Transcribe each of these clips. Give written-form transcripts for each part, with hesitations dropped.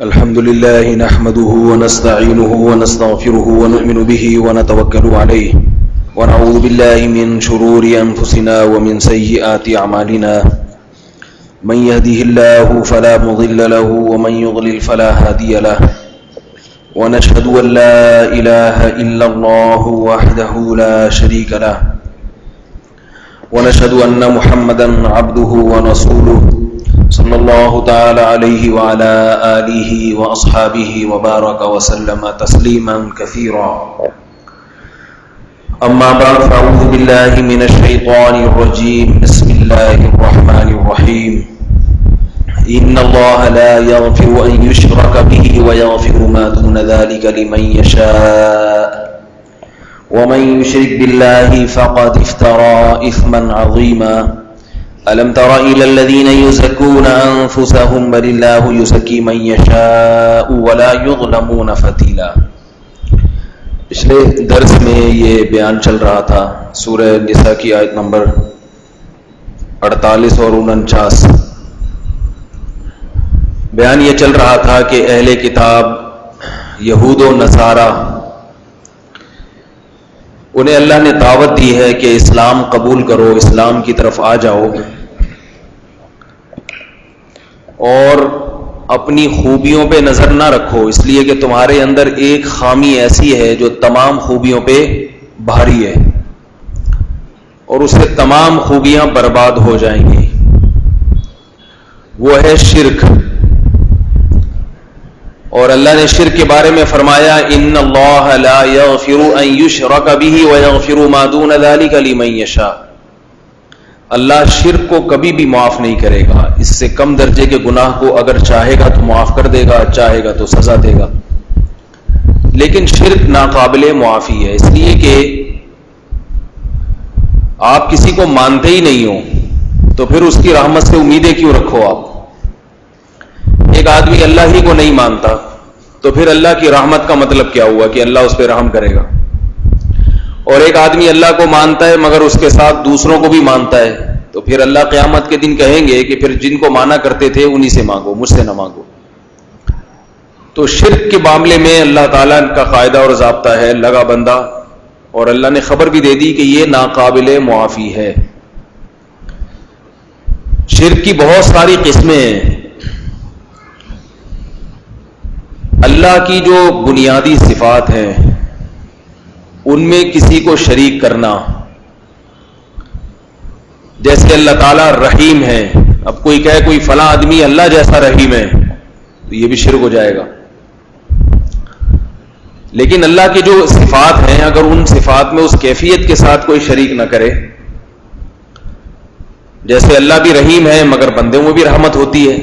الحمد لله نحمده ونستعينه ونستغفره ونؤمن به ونتوكل عليه ونعوذ بالله من شرور أنفسنا ومن سيئات أعمالنا من يهده الله فلا مضل له ومن يضلل فلا هادي له ونشهد أن لا إله إلا الله وحده لا شريك له ونشهد أن محمدا عبده ورسوله صلی اللہ تعالی علیہ وعلى آلہ واصحابہ وبارک وسلم تسلیما کثیرا اما بعد فاعوذ باللہ من الشیطان الرجیم بسم اللہ الرحمن الرحیم ان اللہ لا یغفر ان یشرک به ویغفر ما دون ذلك لمن یشاء ومن یشرک باللہ فقد افترى اثما عظیما ألم تر إلى الذين يزكون أنفسهم بل الله يزكي من يشاء ولا يظلمون فتيلا. پچھلے درس میں یہ بیان چل رہا تھا سورہ نساء کی آیت نمبر 48 اور 49. بیان یہ چل رہا تھا کہ اہل کتاب یہود و نصارہ انہیں اللہ نے دعوت دی ہے کہ اسلام قبول کرو، اسلام کی طرف آ جاؤ اور اپنی خوبیوں پہ نظر نہ رکھو، اس لیے کہ تمہارے اندر ایک خامی ایسی ہے جو تمام خوبیوں پہ بھاری ہے اور اس سے تمام خوبیاں برباد ہو جائیں گی، وہ ہے شرک. اور اللہ نے شرک کے بارے میں فرمایا ان اللہ لا یغفر ان یشرک به ویغفر ما دون ذلك لمن یشاء. اللہ شرک کو کبھی بھی معاف نہیں کرے گا، اس سے کم درجے کے گناہ کو اگر چاہے گا تو معاف کر دے گا، چاہے گا تو سزا دے گا، لیکن شرک ناقابل معافی ہے. اس لیے کہ آپ کسی کو مانتے ہی نہیں ہو تو پھر اس کی رحمت سے امیدیں کیوں رکھو؟ آپ ایک آدمی اللہ ہی کو نہیں مانتا تو پھر اللہ کی رحمت کا مطلب کیا ہوا کہ اللہ اس پہ رحم کرے گا؟ اور ایک آدمی اللہ کو مانتا ہے مگر اس کے ساتھ دوسروں کو بھی مانتا ہے تو پھر اللہ قیامت کے دن کہیں گے کہ پھر جن کو مانا کرتے تھے انہی سے مانگو، مجھ سے نہ مانگو. تو شرک کے معاملے میں اللہ تعالیٰ کا قاعدہ اور ضابطہ ہے لگا بندہ، اور اللہ نے خبر بھی دے دی کہ یہ ناقابل معافی ہے. شرک کی بہت ساری قسمیں ہیں. اللہ کی جو بنیادی صفات ہیں ان میں کسی کو شریک کرنا، جیسے اللہ تعالیٰ رحیم ہے، اب کوئی کہے کوئی فلاں آدمی اللہ جیسا رحیم ہے تو یہ بھی شرک ہو جائے گا. لیکن اللہ کی جو صفات ہیں اگر ان صفات میں اس کیفیت کے ساتھ کوئی شریک نہ کرے، جیسے اللہ بھی رحیم ہے مگر بندوں میں بھی رحمت ہوتی ہے،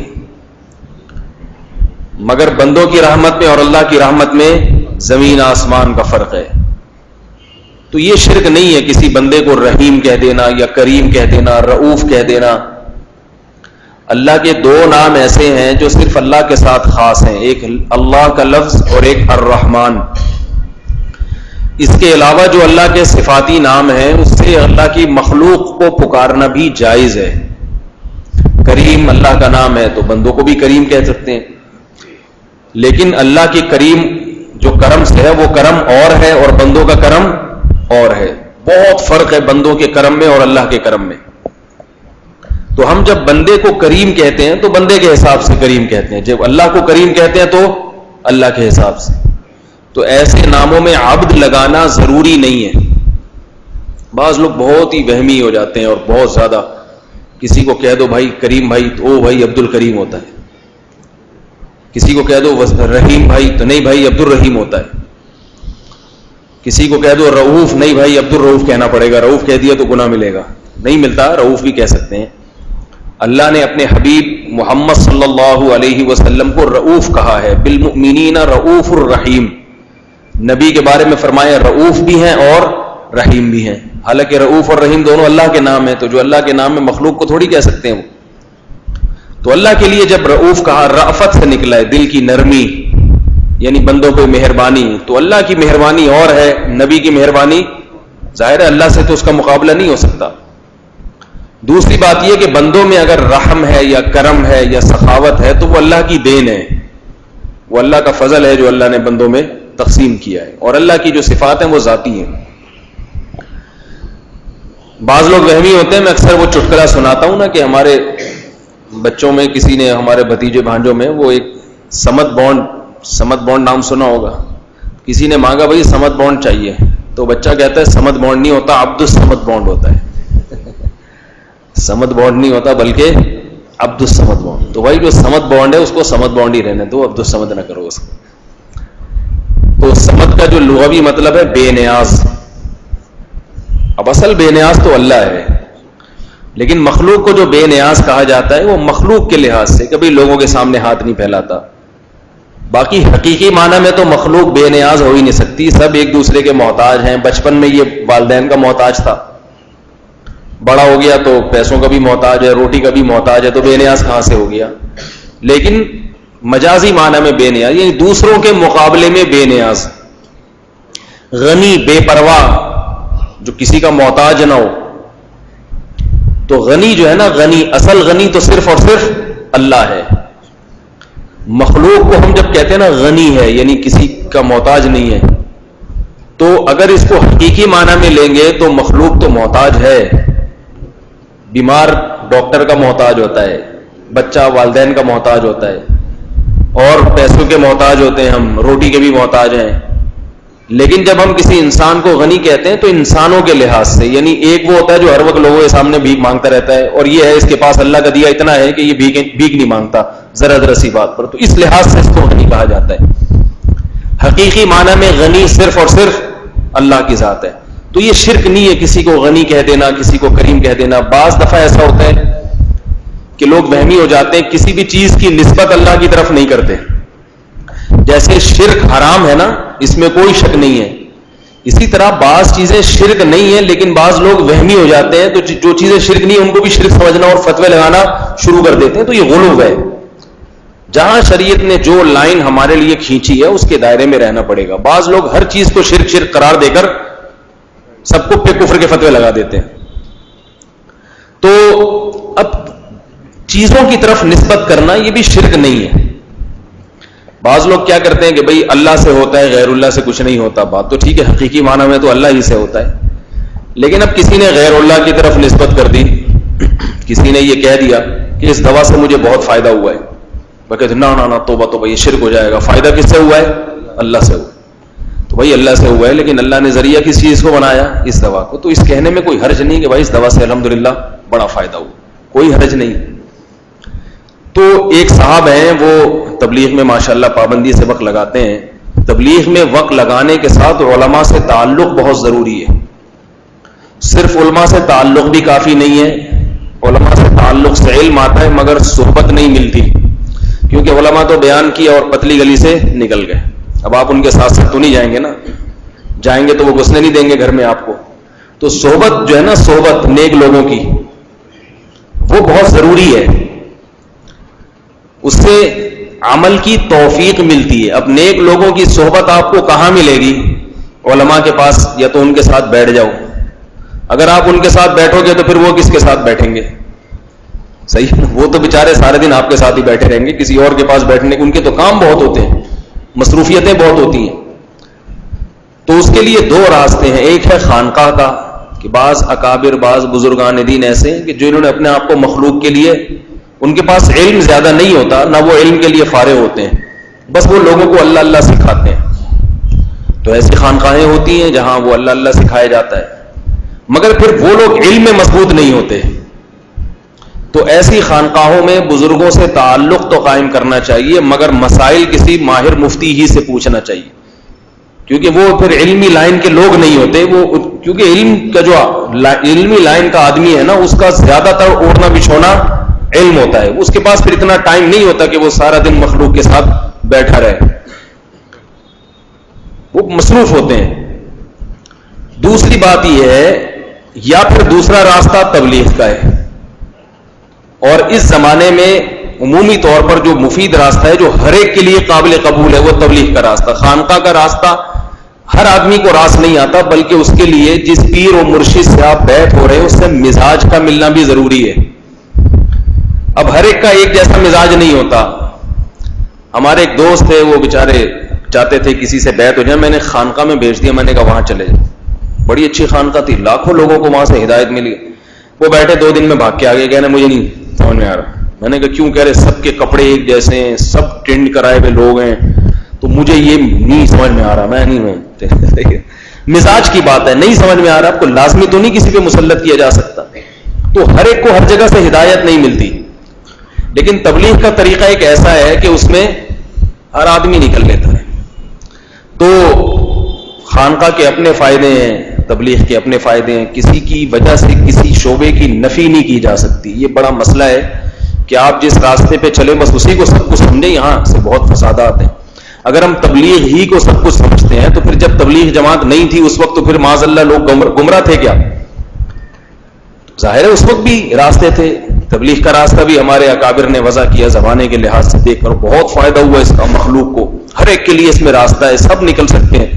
مگر بندوں کی رحمت میں اور اللہ کی رحمت میں زمین آسمان کا فرق ہے، تو یہ شرک نہیں ہے کسی بندے کو رحیم کہہ دینا یا کریم کہہ دینا، رؤوف کہہ دینا. اللہ کے دو نام ایسے ہیں جو صرف اللہ کے ساتھ خاص ہیں، ایک اللہ کا لفظ اور ایک الرحمن. اس کے علاوہ جو اللہ کے صفاتی نام ہیں اس سے اللہ کی مخلوق کو پکارنا بھی جائز ہے. کریم اللہ کا نام ہے تو بندوں کو بھی کریم کہہ سکتے ہیں، لیکن اللہ کی کریم جو کرم سے ہے وہ کرم اور ہے اور بندوں کا کرم اور ہے. بہت فرق ہے بندوں کے کرم میں اور اللہ کے کرم میں. تو ہم جب بندے کو کریم کہتے ہیں تو بندے کے حساب سے کریم کہتے ہیں، جب اللہ کو کریم کہتے ہیں تو اللہ کے حساب سے. تو ایسے ناموں میں عبد لگانا ضروری نہیں ہے. بعض لوگ بہت ہی وہمی ہو جاتے ہیں اور بہت زیادہ، کسی کو کہہ دو بھائی کریم بھائی تو او بھائی عبد الکریم ہوتا ہے، کسی کو کہہ دو رحیم بھائی تو نہیں بھائی عبد الرحیم ہوتا ہے، کسی کو کہہ دو رؤوف، نہیں بھائی عبد الرؤوف کہنا پڑے گا، رؤوف کہہ دیا تو گناہ ملے گا، نہیں ملتا، رؤوف بھی کہہ سکتے ہیں. اللہ نے اپنے حبیب محمد صلی اللہ علیہ وسلم کو رؤوف کہا ہے، بالمؤمنین رؤوف الرحیم. نبی کے بارے میں فرمایا رؤوف بھی ہیں اور رحیم بھی ہیں، حالانکہ رؤوف اور رحیم دونوں اللہ کے نام ہیں، تو جو اللہ کے نام میں مخلوق کو تھوڑی کہہ سکتے ہیں وہ. تو اللہ کے لیے جب رؤوف کہا، رأفت سے نکلا ہے، دل کی نرمی، یعنی بندوں پہ مہربانی. تو اللہ کی مہربانی اور ہے، نبی کی مہربانی ظاہر ہے اللہ سے تو اس کا مقابلہ نہیں ہو سکتا. دوسری بات یہ کہ بندوں میں اگر رحم ہے یا کرم ہے یا سخاوت ہے تو وہ اللہ کی دین ہے. وہ اللہ کا فضل ہے جو اللہ نے بندوں میں تقسیم کیا ہے، اور اللہ کی جو صفات ہیں وہ ذاتی ہیں. بعض لوگ وہمی ہوتے ہیں، میں اکثر وہ چٹکلا سناتا ہوں نا کہ ہمارے بچوں میں کسی نے، ہمارے بھتیجے بھانجوں میں، وہ ایک سمت بانڈ نام سنا ہوگا، کسی نے مانگا بھائی سمت بانڈ چاہیے، تو بچہ کہتا ہے سمت بانڈ نہیں ہوتا، عبد الصمد بانڈ ہوتا ہے. سمت بانڈ نہیں ہوتا بلکہ عبد الصمد بانڈ. تو بھائی جو سمت بانڈ ہے اس کو سمت بانڈ ہی رہنے دو، عبد الصمد نہ کرو اس کو. تو سمت کا جو لغوی مطلب ہے بے نیاز. اب اصل بے نیاز تو اللہ ہے، لیکن مخلوق کو جو بے نیاز کہا جاتا ہے وہ مخلوق کے لحاظ سے، کبھی لوگوں کے سامنے ہاتھ نہیں پھیلاتا. باقی حقیقی معنی میں تو مخلوق بے نیاز ہو ہی نہیں سکتی، سب ایک دوسرے کے محتاج ہیں. بچپن میں یہ والدین کا محتاج تھا، بڑا ہو گیا تو پیسوں کا بھی محتاج ہے، روٹی کا بھی محتاج ہے، تو بے نیاز کہاں سے ہو گیا؟ لیکن مجازی معنی میں بے نیاز یعنی دوسروں کے مقابلے میں بے نیاز. غنی، بے پرواہ، جو کسی کا محتاج نہ ہو. تو غنی جو ہے نا، غنی، اصل غنی تو صرف اور صرف اللہ ہے. مخلوق کو ہم جب کہتے ہیں نا غنی ہے، یعنی کسی کا محتاج نہیں ہے، تو اگر اس کو حقیقی معنی میں لیں گے تو مخلوق تو محتاج ہے. بیمار ڈاکٹر کا محتاج ہوتا ہے، بچہ والدین کا محتاج ہوتا ہے، اور پیسوں کے محتاج ہوتے ہیں، ہم روٹی کے بھی محتاج ہیں. لیکن جب ہم کسی انسان کو غنی کہتے ہیں تو انسانوں کے لحاظ سے، یعنی ایک وہ ہوتا ہے جو ہر وقت لوگوں کے سامنے بھیک مانگتا رہتا ہے، اور یہ ہے اس کے پاس اللہ کا دیا اتنا ہے کہ یہ بھیک نہیں مانگتا ذرا ذرا سی بات پر، تو اس لحاظ سے اس کو غنی کہا جاتا ہے. حقیقی معنی میں غنی صرف اور صرف اللہ کی ذات ہے. تو یہ شرک نہیں ہے کسی کو غنی کہہ دینا، کسی کو کریم کہہ دینا. بعض دفعہ ایسا ہوتا ہے کہ لوگ وہمی ہو جاتے ہیں، کسی بھی چیز کی نسبت اللہ کی طرف نہیں کرتے. جیسے شرک حرام ہے نا، اس میں کوئی شک نہیں ہے، اسی طرح بعض چیزیں شرک نہیں ہیں لیکن بعض لوگ وہمی ہو جاتے ہیں، تو جو چیزیں شرک نہیں ہیں ان کو بھی شرک سمجھنا اور فتوے لگانا شروع کر دیتے ہیں. تو یہ غلو ہے. جہاں شریعت نے جو لائن ہمارے لیے کھینچی ہے اس کے دائرے میں رہنا پڑے گا. بعض لوگ ہر چیز کو شرک قرار دے کر سب کو کفر کے فتوے لگا دیتے ہیں. تو اب چیزوں کی طرف نسبت کرنا یہ بھی شرک نہیں ہے. بعض لوگ کیا کرتے ہیں کہ بھئی اللہ سے ہوتا ہے، غیر اللہ سے کچھ نہیں ہوتا. بات تو ٹھیک ہے، حقیقی معنی میں تو اللہ ہی سے ہوتا ہے، لیکن اب کسی نے غیر اللہ کی طرف نسبت کر دی، کسی نے یہ کہہ دیا کہ اس دوا سے مجھے بہت فائدہ ہوا ہے، وہ کہتے نہ توبہ توبہ، یہ شرک ہو جائے گا. فائدہ کس سے ہوا ہے؟ اللہ سے ہوا. تو بھائی اللہ سے ہوا ہے، لیکن اللہ نے ذریعہ کس چیز کو بنایا؟ اس دوا کو. تو اس کہنے میں کوئی حرج نہیں کہ بھائی اس دوا سے الحمدللہ بڑا فائدہ ہوا، کوئی حرج نہیں. تو ایک صاحب ہیں، وہ تبلیغ میں ماشاءاللہ پابندی سے وقت لگاتے ہیں. تبلیغ میں وقت لگانے کے ساتھ علماء سے تعلق بہت ضروری ہے. صرف علماء سے تعلق بھی کافی نہیں ہے. علماء سے تعلق سے علم آتا ہے مگر صحبت نہیں ملتی، کیونکہ علماء تو بیان کیا اور پتلی گلی سے نکل گئے. اب آپ ان کے ساتھ ساتھ تو نہیں جائیں گے نا، جائیں گے تو وہ گھسنے نہیں دیں گے گھر میں آپ کو. تو صحبت جو ہے نا، صحبت نیک لوگوں کی، وہ بہت ضروری ہے. اس سے عمل کی توفیق ملتی ہے. اب نیک لوگوں کی صحبت آپ کو کہاں ملے گی؟ علماء کے پاس. یا تو ان کے ساتھ بیٹھ جاؤ، اگر آپ ان کے ساتھ بیٹھو گے تو پھر وہ کس کے ساتھ بیٹھیں گے؟ صحیح، وہ تو بیچارے سارے دن آپ کے ساتھ ہی بیٹھے رہیں گے، کسی اور کے پاس بیٹھنے، ان کے تو کام بہت ہوتے ہیں، مصروفیتیں بہت ہوتی ہیں. تو اس کے لیے دو راستے ہیں. ایک ہے خانقاہ کا، کہ بعض اکابر، بعض بزرگان دین ایسے ہیں کہ جنہوں نے اپنے آپ کو مخلوق کے لیے، ان کے پاس علم زیادہ نہیں ہوتا، نہ وہ علم کے لیے فارغ ہوتے ہیں، بس وہ لوگوں کو اللہ اللہ سکھاتے ہیں. تو ایسی خانقاہیں ہوتی ہیں جہاں وہ اللہ اللہ سکھایا جاتا ہے، مگر پھر وہ لوگ علم میں مضبوط نہیں ہوتے. تو ایسی خانقاہوں میں بزرگوں سے تعلق تو قائم کرنا چاہیے، مگر مسائل کسی ماہر مفتی ہی سے پوچھنا چاہیے، کیونکہ وہ پھر علمی لائن کے لوگ نہیں ہوتے. وہ کیونکہ علم کا جو علمی لائن کا آدمی ہے نا، اس کا زیادہ تر اوڑھنا بچھونا علم ہوتا ہے. اس کے پاس پھر اتنا ٹائم نہیں ہوتا کہ وہ سارا دن مخلوق کے ساتھ بیٹھا رہے، وہ مصروف ہوتے ہیں. دوسری بات یہ ہے، یا پھر دوسرا راستہ تبلیغ کا ہے، اور اس زمانے میں عمومی طور پر جو مفید راستہ ہے، جو ہر ایک کے لیے قابل قبول ہے، وہ تبلیغ کا راستہ. خانقاہ کا راستہ ہر آدمی کو راس نہیں آتا، بلکہ اس کے لیے جس پیر و مرشد سے آپ بیٹھ ہو رہے ہیں اس سے مزاج کا ملنا بھی ضروری ہے. اب ہر ایک کا ایک جیسا مزاج نہیں ہوتا. ہمارے ایک دوست تھے, وہ بیچارے چاہتے تھے کسی سے بیعت ہو جائے, میں نے خانقاہ میں بھیج دیا, میں نے کہا وہاں چلے جائیں, بڑی اچھی خانقاہ تھی, لاکھوں لوگوں کو وہاں سے ہدایت ملی. وہ بیٹھے 2 دن میں بھاگ کے آگے, کہنا مجھے نہیں سمجھ میں آ رہا. میں نے کہا کیوں؟ کہہ رہے سب کے کپڑے ایک جیسے ہیں, سب ٹرینڈ کرائے ہوئے لوگ ہیں, تو مجھے یہ نہیں سمجھ میں آ رہا. میں نہیں, مزاج کی بات ہے, نہیں سمجھ میں آ رہا. آپ کو لازمی تو نہیں کسی پہ مسلط کیا جا سکتا, تو ہر ایک کو ہر جگہ سے ہدایت نہیں ملتی. لیکن تبلیغ کا طریقہ ایک ایسا ہے کہ اس میں ہر آدمی نکل لیتا ہے. تو خانقاہ کے اپنے فائدے ہیں, تبلیغ کے اپنے فائدے ہیں, کسی کی وجہ سے کسی شعبے کی نفی نہیں کی جا سکتی. یہ بڑا مسئلہ ہے کہ آپ جس راستے پہ چلیں بس اسی کو سب کچھ سمجھیں. یہاں سے بہت فسادات ہیں. اگر ہم تبلیغ ہی کو سب کچھ سمجھتے ہیں تو پھر جب تبلیغ جماعت نہیں تھی اس وقت, تو پھر معاذ اللہ لوگ گمراہ تھے کیا؟ ظاہر ہے اس وقت بھی راستے تھے. تبلیغ کا راستہ بھی ہمارے اکابر نے وضع کیا زمانے کے لحاظ سے دیکھ کر, بہت فائدہ ہوا اس کا مخلوق کو, ہر ایک کے لیے اس میں راستہ ہے, سب نکل سکتے ہیں.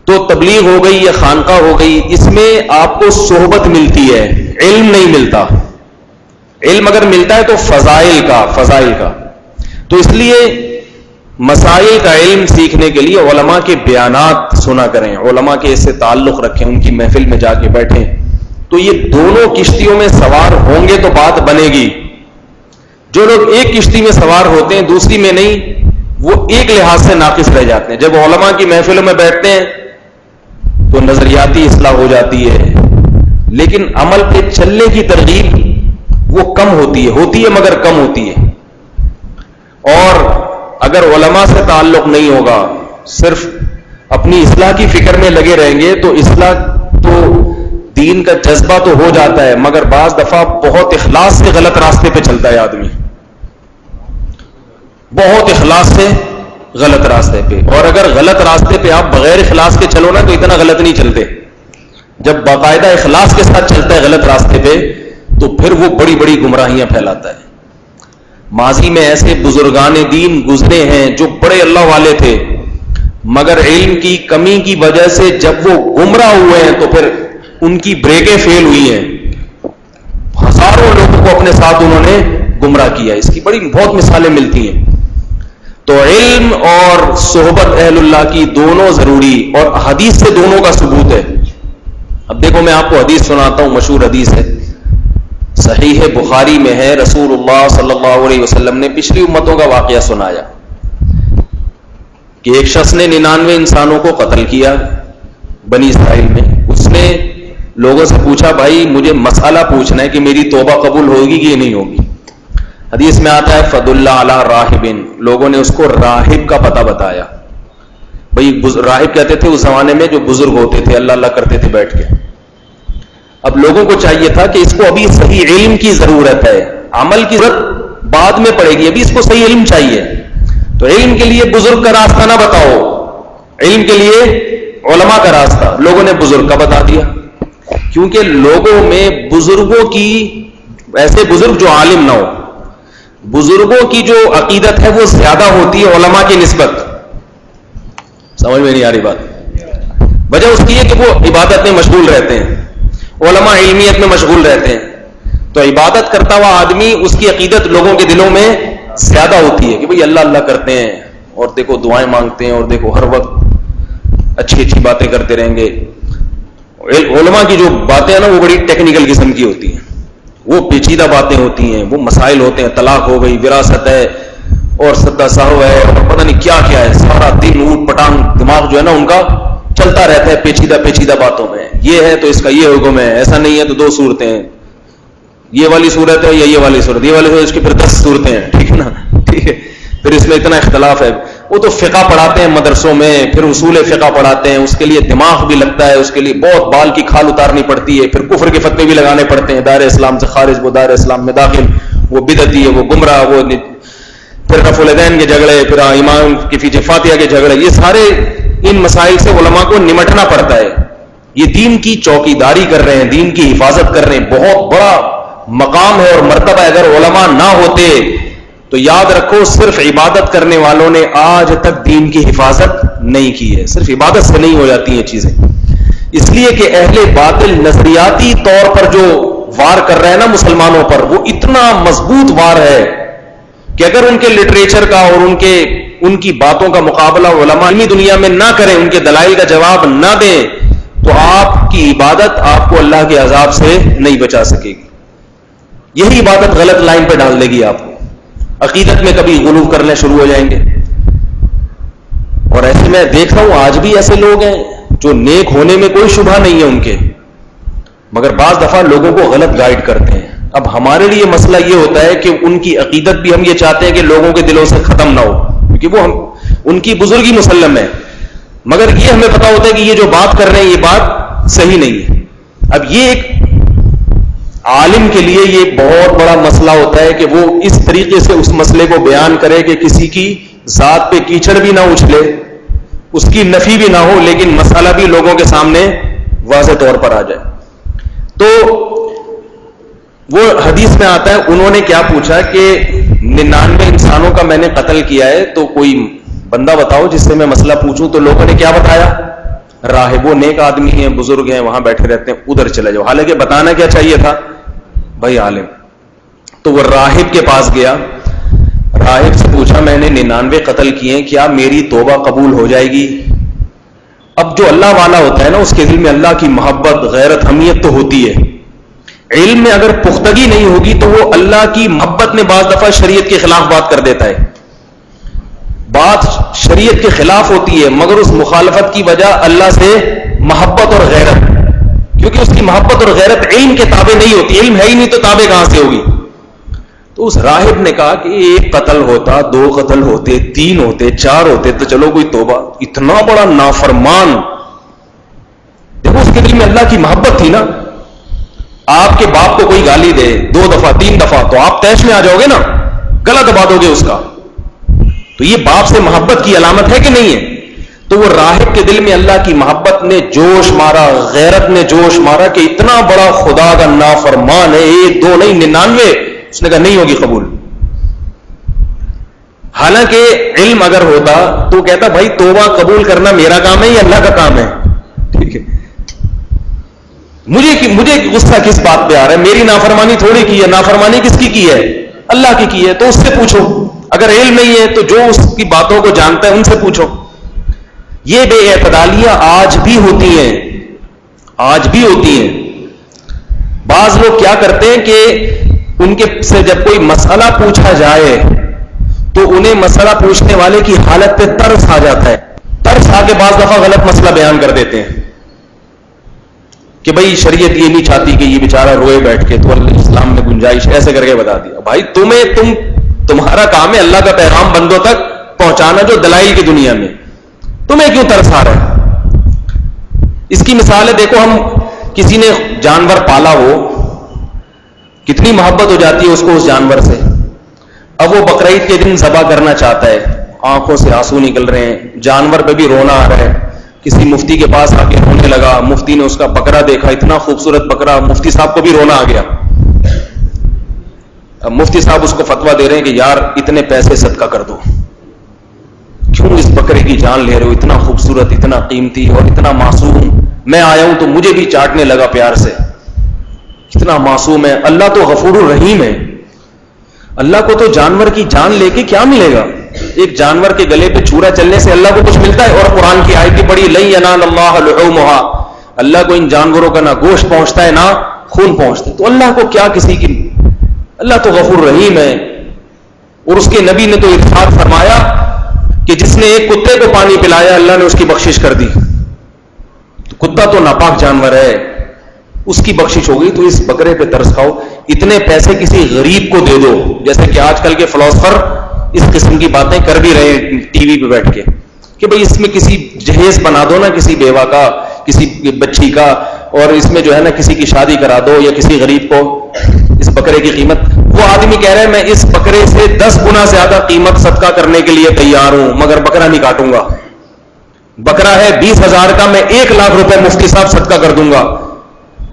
تو تبلیغ ہو گئی یا خانقاہ ہو گئی, اس میں آپ کو صحبت ملتی ہے, علم نہیں ملتا. علم اگر ملتا ہے تو فضائل کا. تو اس لیے مسائل کا علم سیکھنے کے لیے علماء کے بیانات سنا کریں, علماء کے اس سے تعلق رکھیں, ان کی محفل میں جا کے بیٹھیں. تو یہ دونوں کشتیوں میں سوار ہوں گے تو بات بنے گی. جو لوگ ایک کشتی میں سوار ہوتے ہیں دوسری میں نہیں, وہ ایک لحاظ سے ناقص رہ جاتے ہیں. جب علماء کی محفلوں میں بیٹھتے ہیں تو نظریاتی اصلاح ہو جاتی ہے, لیکن عمل پہ چلنے کی ترغیب وہ کم ہوتی ہے مگر کم ہوتی ہے. اور اگر علماء سے تعلق نہیں ہوگا, صرف اپنی اصلاح کی فکر میں لگے رہیں گے, تو اصلاح تو دین کا جذبہ تو ہو جاتا ہے, مگر بعض دفعہ بہت اخلاص سے غلط راستے پہ چلتا ہے آدمی, بہت اخلاص سے غلط راستے پہ. اور اگر غلط راستے پہ آپ بغیر اخلاص کے چلو نا تو اتنا غلط نہیں چلتے. جب باقاعدہ اخلاص کے ساتھ چلتا ہے غلط راستے پہ تو پھر وہ بڑی بڑی گمراہیاں پھیلاتا ہے. ماضی میں ایسے بزرگان دین گزرے ہیں جو بڑے اللہ والے تھے, مگر علم کی کمی کی وجہ سے جب وہ گمراہ ہوئے ہیں تو پھر ان کی بریکیں فیل ہوئی ہیں, ہزاروں لوگوں کو اپنے ساتھ انہوں نے گمراہ کیا. اس کی بہت مثالیں ملتی ہیں. تو علم اور صحبت اہل اللہ کی دونوں ضروری, اور حدیث سے دونوں کا ثبوت ہے. اب دیکھو میں آپ کو حدیث سناتا ہوں, مشہور حدیث ہے, صحیح بخاری میں ہے. رسول اللہ صلی اللہ علیہ وسلم نے پچھلی امتوں کا واقعہ سنایا کہ ایک شخص نے 99 انسانوں کو قتل کیا بنی اسرائیل میں. اس نے لوگوں سے پوچھا, بھائی مجھے مسئلہ پوچھنا ہے کہ میری توبہ قبول ہوگی کہ نہیں ہوگی. حدیث میں آتا ہے فد اللہ علی راہبن, لوگوں نے اس کو راہب کا پتہ بتایا. بھائی راہب کہتے تھے اس زمانے میں جو بزرگ ہوتے تھے, اللہ اللہ کرتے تھے بیٹھ کے. اب لوگوں کو چاہیے تھا کہ اس کو ابھی صحیح علم کی ضرورت ہے, عمل کی ضرورت بعد میں پڑے گی, ابھی اس کو صحیح علم چاہیے. تو علم کے لیے بزرگ کا راستہ نہ بتاؤ, علم کے لیے علماء کا راستہ. لوگوں نے بزرگ کا بتا دیا, کیونکہ لوگوں میں بزرگوں کی, ایسے بزرگ جو عالم نہ ہو, بزرگوں کی جو عقیدت ہے وہ زیادہ ہوتی ہے علماء کی نسبت. سمجھ میں نہیں آ رہی بات؟ وجہ اس کی ہے کہ وہ عبادت میں مشغول رہتے ہیں, علماء علمیت میں مشغول رہتے ہیں. تو عبادت کرتا ہوا آدمی, اس کی عقیدت لوگوں کے دلوں میں زیادہ ہوتی ہے کہ بھئی اللہ اللہ کرتے ہیں, اور دیکھو دعائیں مانگتے ہیں, اور دیکھو ہر وقت اچھی اچھی باتیں کرتے رہیں گے. علماء کی جو باتیں ہیں نا وہ بڑی ٹیکنیکل قسم کی ہوتی ہیں, وہ پیچیدہ باتیں ہوتی ہیں, وہ مسائل ہوتے ہیں, طلاق ہو گئی, وراثت ہے, اور سدا سہو ہے, اور پتہ نہیں کیا کیا ہے. سارا دن اوٹ پٹانگ دماغ جو ہے نا ان کا چلتا رہتا ہے پیچیدہ باتوں میں. یہ ہے تو اس کا یہ حکم ہے, ایسا نہیں ہے تو 2 صورتیں ہیں, یہ والی صورت ہے یا یہ والی صورت, یہ والی صورت, اس کی پھر 10 صورتیں ہیں, ٹھیک ہے نا, ٹھیک ہے. پھر اس میں اتنا اختلاف ہے. وہ تو فقہ پڑھاتے ہیں مدرسوں میں, پھر اصول فقہ پڑھاتے ہیں, اس کے لیے دماغ بھی لگتا ہے, اس کے لیے بہت بال کی کھال اتارنی پڑتی ہے, پھر کفر کے فتوے بھی لگانے پڑتے ہیں, دائرہ اسلام سے خارج, وہ دائرہ اسلام میں داخل, وہ بدعتی ہے, وہ گمراہ, وہ پھر رفع الیدین کے جھگڑے, پھر امام کے پیچھے فاتحہ کے جھگڑے. یہ سارے ان مسائل سے علماء کو نمٹنا پڑتا ہے. یہ دین کی چوکیداری کر رہے ہیں, دین کی حفاظت کر رہے ہیں, بہت بڑا مقام ہے اور مرتبہ. اگر علماء نہ ہوتے تو یاد رکھو صرف عبادت کرنے والوں نے آج تک دین کی حفاظت نہیں کی ہے. صرف عبادت سے نہیں ہو جاتی ہیں چیزیں. اس لیے کہ اہل باطل نظریاتی طور پر جو وار کر رہے ہیں نا مسلمانوں پر, وہ اتنا مضبوط وار ہے, کہ اگر ان کے لٹریچر کا اور ان کی باتوں کا مقابلہ علماء علمی دنیا میں نہ کریں، ان کے دلائل کا جواب نہ دیں، تو آپ کی عبادت آپ کو اللہ کے عذاب سے نہیں بچا سکے گی. یہی عبادت غلط لائن پہ ڈال دے گی آپ کو. عقیدت میں کبھی غلو کرنے شروع ہو جائیں گے. اور ایسے میں دیکھ رہا ہوں آج بھی ایسے لوگ ہیں جو نیک ہونے میں کوئی شبہ نہیں ہے ان کے، مگر بعض دفعہ لوگوں کو غلط گائیڈ کرتے ہیں. اب ہمارے لیے مسئلہ یہ ہوتا ہے کہ ان کی عقیدت بھی ہم یہ چاہتے ہیں کہ لوگوں کے دلوں سے ختم نہ ہو، کیونکہ وہ ان کی بزرگی مسلم ہے، مگر یہ ہمیں پتا ہوتا ہے کہ یہ جو بات کر رہے ہیں یہ بات صحیح نہیں ہے. اب یہ ایک عالم کے لیے یہ بہت بڑا مسئلہ ہوتا ہے کہ وہ اس طریقے سے اس مسئلے کو بیان کرے کہ کسی کی ذات پہ کیچڑ بھی نہ اچھلے، اس کی نفی بھی نہ ہو، لیکن مسئلہ بھی لوگوں کے سامنے واضح طور پر آ جائے. تو وہ حدیث میں آتا ہے، انہوں نے کیا پوچھا کہ 99 انسانوں کا میں نے قتل کیا ہے، تو کوئی بندہ بتاؤ جس سے میں مسئلہ پوچھوں. تو لوگوں نے کیا بتایا؟ راہب، وہ نیک آدمی ہیں، بزرگ ہیں، وہاں بیٹھے رہتے ہیں، ادھر چلے جاؤ. حالانکہ بتانا کیا چاہیے تھا؟ بھائی عالم. تو وہ راہب کے پاس گیا، راہب سے پوچھا میں نے 99 قتل کیے، کیا میری توبہ قبول ہو جائے گی؟ اب جو اللہ والا ہوتا ہے نا، اس کے دل میں اللہ کی محبت، غیرت، حمیت تو ہوتی ہے. علم میں اگر پختگی نہیں ہوگی تو وہ اللہ کی محبت میں بعض دفعہ شریعت کے خلاف بات کر دیتا ہے. بات شریعت کے خلاف ہوتی ہے، مگر اس مخالفت کی وجہ اللہ سے محبت اور غیرت، کیونکہ اس کی محبت اور غیرت علم کے تابع نہیں ہوتی. علم ہے ہی نہیں تو تابع کہاں سے ہوگی؟ تو اس راہب نے کہا کہ ایک قتل ہوتا، 2 قتل ہوتے، 3 ہوتے، 4 ہوتے تو چلو کوئی توبہ. اتنا بڑا نافرمان، دیکھو اس کے دل میں اللہ کی محبت تھی نا. آپ کے باپ کو کوئی گالی دے 2 دفعہ 3 دفعہ تو آپ تیش میں آ جاؤ گے نا، گلا دبا دو گے اس کا. تو یہ باپ سے محبت کی علامت ہے کہ نہیں ہے؟ تو وہ راہب کے دل میں اللہ کی محبت نے جوش مارا، غیرت نے جوش مارا کہ اتنا بڑا خدا کا نافرمان ہے، 1 2 نہیں 99. اس نے کہا نہیں ہوگی قبول. حالانکہ علم اگر ہوتا تو کہتا بھائی توبہ قبول کرنا میرا کام ہے یا اللہ کا کام ہے؟ ٹھیک ہے، مجھے غصہ کس بات پہ آ رہا ہے؟ میری نافرمانی تھوڑی کی ہے، نافرمانی کس کی ہے؟ اللہ کی ہے. تو اس سے پوچھو. اگر علم نہیں ہے تو جو اس کی باتوں کو جانتا ہے ان سے پوچھو. یہ بے اعتدالیاں آج بھی ہوتی ہیں، آج بھی ہوتی ہیں. بعض لوگ کیا کرتے ہیں کہ ان کے سے جب کوئی مسئلہ پوچھا جائے تو انہیں مسئلہ پوچھنے والے کی حالت پہ ترس آ جاتا ہے. ترس آ کے بعض دفعہ غلط مسئلہ بیان کر دیتے ہیں کہ بھائی شریعت یہ نہیں چاہتی کہ یہ بیچارہ روئے بیٹھ کے، تو اسلام میں گنجائش ایسے کر کے بتا دیا. بھائی تمہارا کام ہے اللہ کا پیغام بندوں تک پہنچانا جو دلائل کی دنیا میں، تمہیں کیوں ترس آ رہا ہے؟ اس کی مثال ہے، دیکھو ہم کسی نے جانور پالا ہو، کتنی محبت ہو جاتی ہے اس کو اس جانور سے. اب وہ بقرعید کے دن ذبح کرنا چاہتا ہے، آنکھوں سے آنسو نکل رہے ہیں، جانور پہ بھی رونا آ رہا ہے. کسی مفتی کے پاس آ کے رونے لگا، مفتی نے اس کا بکرا دیکھا، اتنا خوبصورت بکرا، مفتی صاحب کو بھی رونا آ گیا. اب مفتی صاحب اس کو فتویٰ دے رہے ہیں کہ یار اتنے پیسے صدقہ کر دو، کیوں اس بکرے کی جان لے رہے ہو؟ اتنا خوبصورت، اتنا قیمتی اور اتنا معصوم. میں آیا ہوں تو مجھے بھی چاٹنے لگا پیار سے، اتنا معصوم ہے. اللہ تو غفور الرحیم ہے، اللہ کو تو جانور کی جان لے کے کیا ملے گا؟ ایک جانور کے گلے پہ چھورا چلنے سے اللہ کو کچھ ملتا ہے؟ اور قرآن کی آیت بھی پڑھی، لن ینال اللہ لحومها، اللہ کو ان جانوروں کا نہ گوشت پہنچتا ہے نہ خون پہنچتا ہے. تو اللہ کو کیا کسی کی؟ اللہ تو غفور رحیم ہے. اور اس کے نبی نے تو ارشاد فرمایا کہ جس نے ایک کتے کو پانی پلایا اللہ نے اس کی بخشش کر دی. تو کتا تو ناپاک جانور ہے، اس کی بخشش ہو گئی. تو اس بکرے پہ ترس کھاؤ، اتنے پیسے کسی غریب کو دے دو. جیسے کہ آج کل کے فلاسفر اس قسم کی باتیں کر بھی رہے ہیں ٹی وی پہ بیٹھ کے کہ بھئی اس میں کسی جہیز بنا دو نا، کسی بیوہ کا، کسی بچی کا، اور اس میں جو ہے نا کسی کی شادی کرا دو یا کسی غریب کو. اس بکرے کی قیمت، وہ آدمی کہہ رہا ہے میں اس بکرے سے 10 گنا زیادہ قیمت صدقہ کرنے کے لیے تیار ہوں، مگر بکرا نہیں کاٹوں گا. بکرا ہے 20,000 کا، میں 1 لاکھ روپے مفتی صاحب صدقہ کر دوں گا.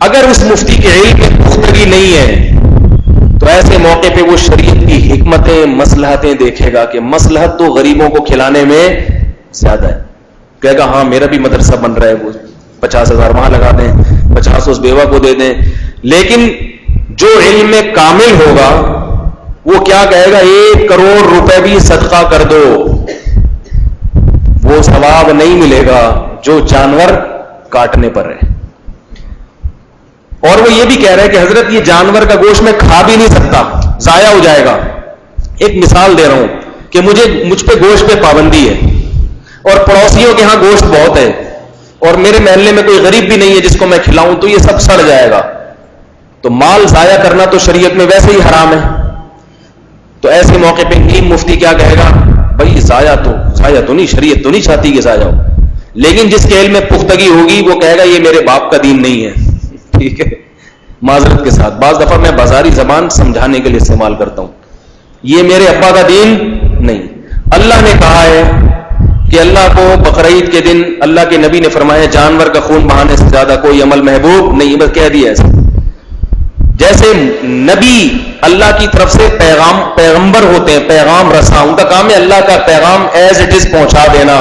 اگر اس مفتی کے علم میں پختگی نہیں ہے تو ایسے موقع پہ وہ شریعت کی حکمتیں، مصلحتیں دیکھے گا کہ مصلحت تو غریبوں کو کھلانے میں زیادہ ہے. کہے گا ہاں میرا بھی مدرسہ بن رہا ہے، وہ 50,000 وہاں لگا دیں، 50 اس بیوہ کو دے دیں. لیکن جو علم میں کامل ہوگا وہ کیا کہے گا؟ 1 کروڑ روپے بھی صدقہ کر دو، وہ ثواب نہیں ملے گا جو جانور کاٹنے پر ہے. اور وہ یہ بھی کہہ رہے کہ حضرت یہ جانور کا گوشت میں کھا بھی نہیں سکتا، ضائع ہو جائے گا. ایک مثال دے رہا ہوں کہ مجھ پہ گوشت پہ پابندی ہے اور پڑوسیوں کے ہاں گوشت بہت ہے اور میرے محلے میں کوئی غریب بھی نہیں ہے جس کو میں کھلاؤں، تو یہ سب سڑ جائے گا. تو مال ضائع کرنا تو شریعت میں ویسے ہی حرام ہے. تو ایسے موقع پہ نیم مفتی کیا کہے گا؟ بھائی ضائع تو نہیں، شریعت تو نہیں چاہتی کہ ضائع ہو، لیکن جس کے علم میں پختگی ہوگی وہ کہے گا یہ میرے باپ کا دین نہیں ہے. ٹھیک ہے، معذرت کے ساتھ بعض دفعہ میں بازاری زبان سمجھانے کے لیے استعمال کرتا ہوں، یہ میرے ابا کا دین نہیں. اللہ نے کہا ہے کہ اللہ کو بقرعید کے دن اللہ کے نبی نے فرمایا جانور کا خون بہانے سے زیادہ کوئی عمل محبوب نہیں. بس کہہ دیا ایسا. جیسے نبی اللہ کی طرف سے پیغمبر ہوتے ہیں، پیغام رساں، ان کا کام ہے اللہ کا پیغام ایز اٹ از پہنچا دینا.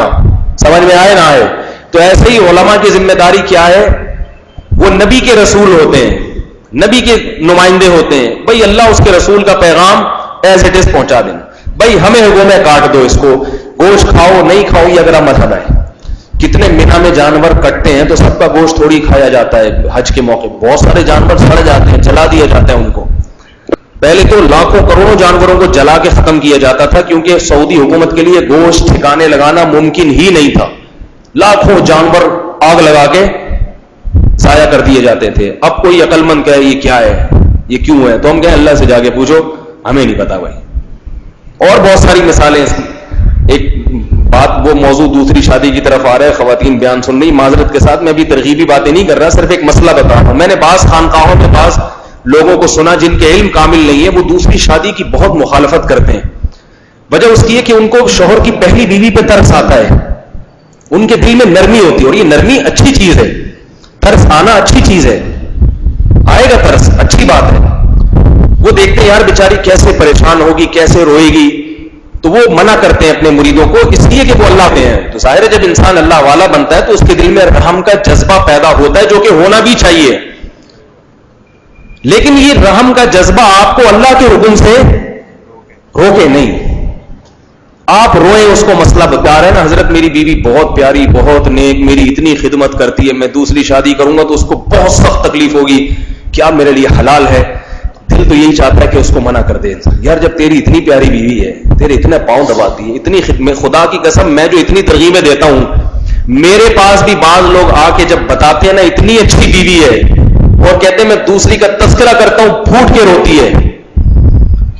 سمجھ میں آئے نہ آئے؟ تو ایسے ہی علماء کی ذمہ داری کیا ہے؟ وہ نبی کے رسول ہوتے ہیں، نبی کے نمائندے ہوتے ہیں. بھائی اللہ اس کے رسول کا پیغام ایز اٹ از پہنچا دینا. بھائی ہمیں حکم ہے کاٹ دو اس کو، گوشت کھاؤ نہیں کھاؤ یہ اگلا مذہب ہے. کتنے مینا میں جانور کٹتے ہیں تو سب کا گوشت تھوڑی کھایا جاتا ہے. حج کے موقع بہت سارے جانور سڑ جاتے ہیں، جلا دیا جاتا ہے ان کو. پہلے تو لاکھوں کروڑوں جانوروں کو جلا کے ختم کیا جاتا تھا کیونکہ سعودی حکومت کے لیے گوشت ٹھکانے لگانا ممکن ہی نہیں تھا. لاکھوں جانور آگ لگا کے ضائع کر دیے جاتے تھے. اب کوئی عقل مند کہے یہ کیا ہے، یہ کیوں ہے، تو ہم کہیں اللہ سے جا کے پوچھو، ہمیں نہیں پتا بھائی. اور بہت ساری مثالیں. ایک بات، وہ موضوع دوسری شادی کی طرف آ رہا ہے، خواتین بیان سن رہی. معذرت کے ساتھ میں ابھی ترغیبی باتیں نہیں کر رہا، صرف ایک مسئلہ بتا رہا ہوں. میں نے بعض خانقاہوں میں بعض لوگوں کو سنا جن کے علم کامل نہیں ہے، وہ دوسری شادی کی بہت مخالفت کرتے ہیں. وجہ اس کی ہے کہ ان کو شوہر کی پہلی بیوی پہ ترس آتا ہے، ان کے دل میں نرمی ہوتی ہے، اور یہ نرمی اچھی چیز ہے، ترس آنا اچھی چیز ہے، آئے گا ترس، اچھی بات ہے. وہ دیکھتے ہیں یار بیچاری کیسے پریشان ہوگی، کیسے روئے گی، تو وہ منع کرتے ہیں اپنے مریدوں کو، اس لیے کہ وہ اللہ کے ہیں. تو ظاہر ہے جب انسان اللہ والا بنتا ہے تو اس کے دل میں رحم کا جذبہ پیدا ہوتا ہے، جو کہ ہونا بھی چاہیے. لیکن یہ رحم کا جذبہ آپ کو اللہ کے حکم سے روکے نہیں. آپ روئیں، اس کو مسئلہ بتا رہے ہیں نا، حضرت میری بیوی بہت پیاری، بہت نیک، میری اتنی خدمت کرتی ہے، میں دوسری شادی کروں گا تو اس کو بہت سخت تکلیف ہوگی، کیا میرے لیے حلال ہے؟ دل تو یہی چاہتا ہے کہ اس کو منع کر دے انسان. یار جب تیری اتنی پیاری بیوی ہے، تیرے اتنے پاؤں دباتی ہے، اتنی خدمت، خدا کی قسم میں جو اتنی ترغیبیں دیتا ہوں، میرے پاس بھی بعض لوگ آ کے جب بتاتے ہیں نا اتنی اچھی بیوی ہے اور کہتے ہیں میں دوسری کا تذکرہ کرتا ہوں، پھوٹ کے روتی ہے.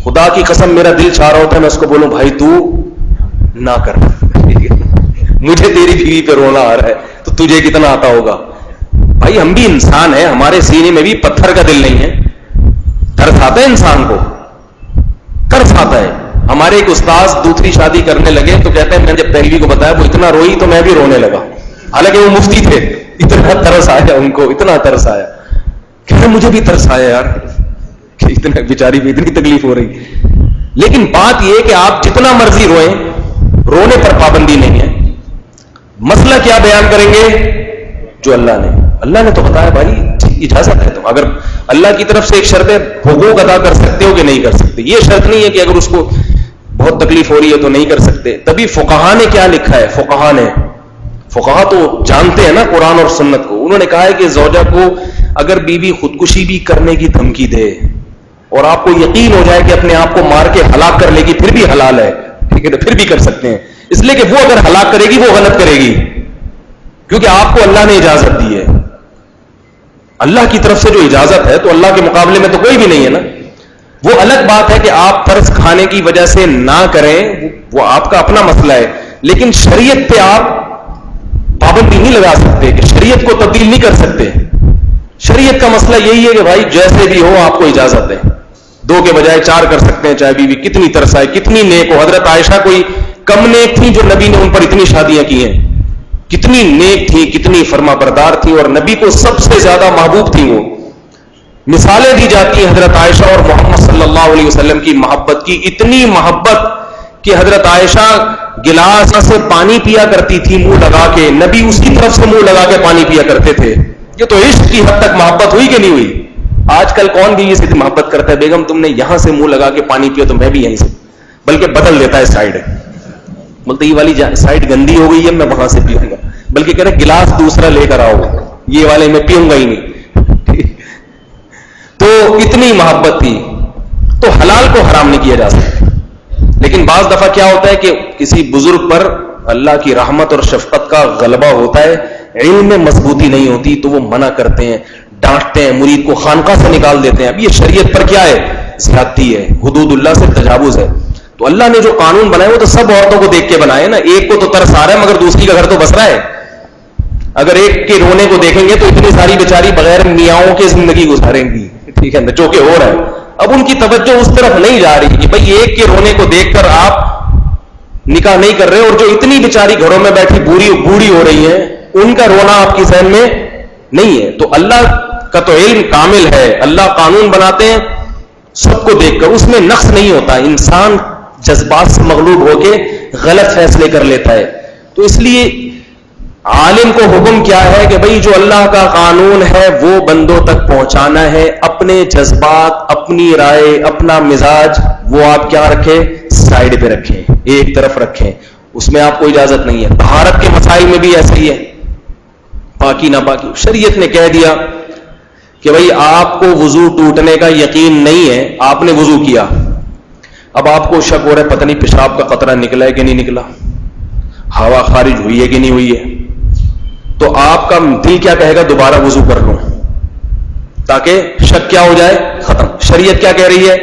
خدا کی قسم میرا دل چاہ رہا ہوتا ہے میں اس کو بولوں بھائی تو نہ کر، مجھے تیری بیوی پہ رونا آ رہا ہے تو تجھے کتنا آتا ہوگا. بھائی ہم بھی انسان ہیں، ہمارے سینے میں بھی پتھر کا دل نہیں ہے، ترس آتا ہے انسان کو، ترس آتا ہے. ہمارے ایک استاذ دوسری شادی کرنے لگے تو کہتے ہیں میں جب پہلوی کو بتایا وہ اتنا روئی تو میں بھی رونے لگا، حالانکہ وہ مفتی تھے. اتنا ترس آیا ان کو، اتنا ترس آیا، کہتے مجھے بھی ترس آیا یار کہ اتنا بیچاری بھی اتنی تکلیف ہو رہی. لیکن بات یہ کہ آپ جتنا مرضی روئیں، رونے پر پابندی نہیں ہے. مسئلہ کیا بیان کریں گے؟ جو اللہ نے تو بتایا بھائی اجازت ہے. تو اگر اللہ کی طرف سے ایک شرط ہے، حقوق ادا کر سکتے ہو کہ نہیں کر سکتے. یہ شرط نہیں ہے کہ اگر اس کو بہت تکلیف ہو رہی ہے تو نہیں کر سکتے. تبھی فقہا نے کیا لکھا ہے، فقہا تو جانتے ہیں نا قرآن اور سنت کو. انہوں نے کہا ہے کہ زوجہ کو اگر بیوی خودکشی بھی کرنے کی دھمکی دے اور آپ کو یقین ہو جائے کہ اپنے آپ کو مار کے ہلاک کر لے گی پھر بھی حلال ہے، ٹھیک ہے، تو پھر بھی کر سکتے ہیں. اس لیے کہ وہ اگر ہلاک کرے گی وہ غلط کرے گی، کیونکہ آپ کو اللہ نے اجازت دی ہے. اللہ کی طرف سے جو اجازت ہے تو اللہ کے مقابلے میں تو کوئی بھی نہیں ہے نا. وہ الگ بات ہے کہ آپ ترس کھانے کی وجہ سے نہ کریں، وہ آپ کا اپنا مسئلہ ہے. لیکن شریعت پہ آپ پابندی نہیں لگا سکتے کہ شریعت کو تبدیل نہیں کر سکتے. شریعت کا مسئلہ یہی ہے کہ بھائی جیسے بھی ہو آپ کو اجازت ہے، 2 کے بجائے 4 کر سکتے ہیں، چاہے بیوی کتنی ترسائے، کتنی نیک ہو. حضرت عائشہ کوئی کم نیک تھی جو نبی نے ان پر اتنی شادیاں کی ہیں، کتنی نیک تھی، کتنی فرما بردار تھی اور نبی کو سب سے زیادہ محبوب تھی. وہ مثالیں دی جاتی ہیں حضرت عائشہ اور محمد صلی اللہ علیہ وسلم کی محبت کی. اتنی محبت کہ حضرت عائشہ گلاس سے پانی پیا کرتی تھی منہ لگا کے، نبی اس کی طرف سے منہ لگا کے پانی پیا کرتے تھے. یہ تو عشق کی حد تک محبت ہوئی کہ نہیں ہوئی؟ آج کل کون بیوی سے محبت کرتا ہے؟ بیگم تم نے یہاں سے منہ لگا کے پانی پیو تو میں بھی یہیں سے، بلکہ بدل دیتا ہے سائڈ، بولتے یہ والی سائڈ گندی ہو گئی ہے میں وہاں سے پیوں گا، بلکہ کہہ رہے گلاس دوسرا لے کر آؤ، یہ والے میں پیوں گا ہی نہیں۔ تو اتنی محبت تھی، تو حلال کو حرام نہیں کیا جا سکتا۔ لیکن بعض دفعہ کیا ہوتا ہے کہ کسی بزرگ پر اللہ کی رحمت اور شفقت کا غلبہ ہوتا ہے، علم میں مضبوطی نہیں ہوتی تو وہ منع کرتے ہیں، ڈانٹتے ہیں، مرید کو خانقاہ سے نکال دیتے ہیں۔ اب یہ شریعت پر کیا ہے؟ زیادتی ہے، حدود اللہ سے تجاوز ہے۔ تو اللہ نے جو قانون بنائے وہ تو سب عورتوں کو دیکھ کے بنائے نا، ایک کو تو ترس آ رہا ہے مگر دوسری کا گھر تو بس رہا ہے۔ اگر ایک کے رونے کو دیکھیں گے تو اتنی ساری بیچاری بغیر میاؤں کے زندگی گزاریں گی، ٹھیک ہے نا، جو کہ ہو رہا ہے۔ اب ان کی توجہ اس طرف نہیں جا رہی کہ بھئی ایک کے رونے کو دیکھ کر آپ نکاح نہیں کر رہے، اور جو اتنی بیچاری گھروں میں بیٹھی بوڑھی ہو رہی ہیں ان کا رونا آپ کی ذہن میں نہیں ہے۔ تو اللہ کا تو علم کامل ہے، اللہ قانون بناتے ہیں سب کو دیکھ کر، اس میں نقص نہیں ہوتا، انسان جذبات سے مغلوب ہو کے غلط فیصلے کر لیتا ہے۔ تو اس لیے عالم کو حکم کیا ہے کہ بھئی جو اللہ کا قانون ہے وہ بندوں تک پہنچانا ہے، اپنے جذبات، اپنی رائے، اپنا مزاج وہ آپ کیا رکھیں؟ سائڈ پہ رکھیں، ایک طرف رکھیں، اس میں آپ کو اجازت نہیں ہے۔ طہارت کے مسائل میں بھی ایسے ہی ہے، پاکی ناپاکی، شریعت نے کہہ دیا کہ بھئی آپ کو وضو ٹوٹنے کا یقین نہیں ہے، آپ نے وضو کیا، اب آپ کو شک ہو رہا ہے پتہ نہیں پیشاب کا قطرہ نکلا ہے کہ نہیں نکلا، ہوا خارج ہوئی ہے کہ نہیں ہوئی ہے، تو آپ کا دل کیا کہے گا؟ دوبارہ وضو کر لوں، تاکہ شک کیا ہو جائے؟ ختم۔ شریعت کیا کہہ رہی ہے؟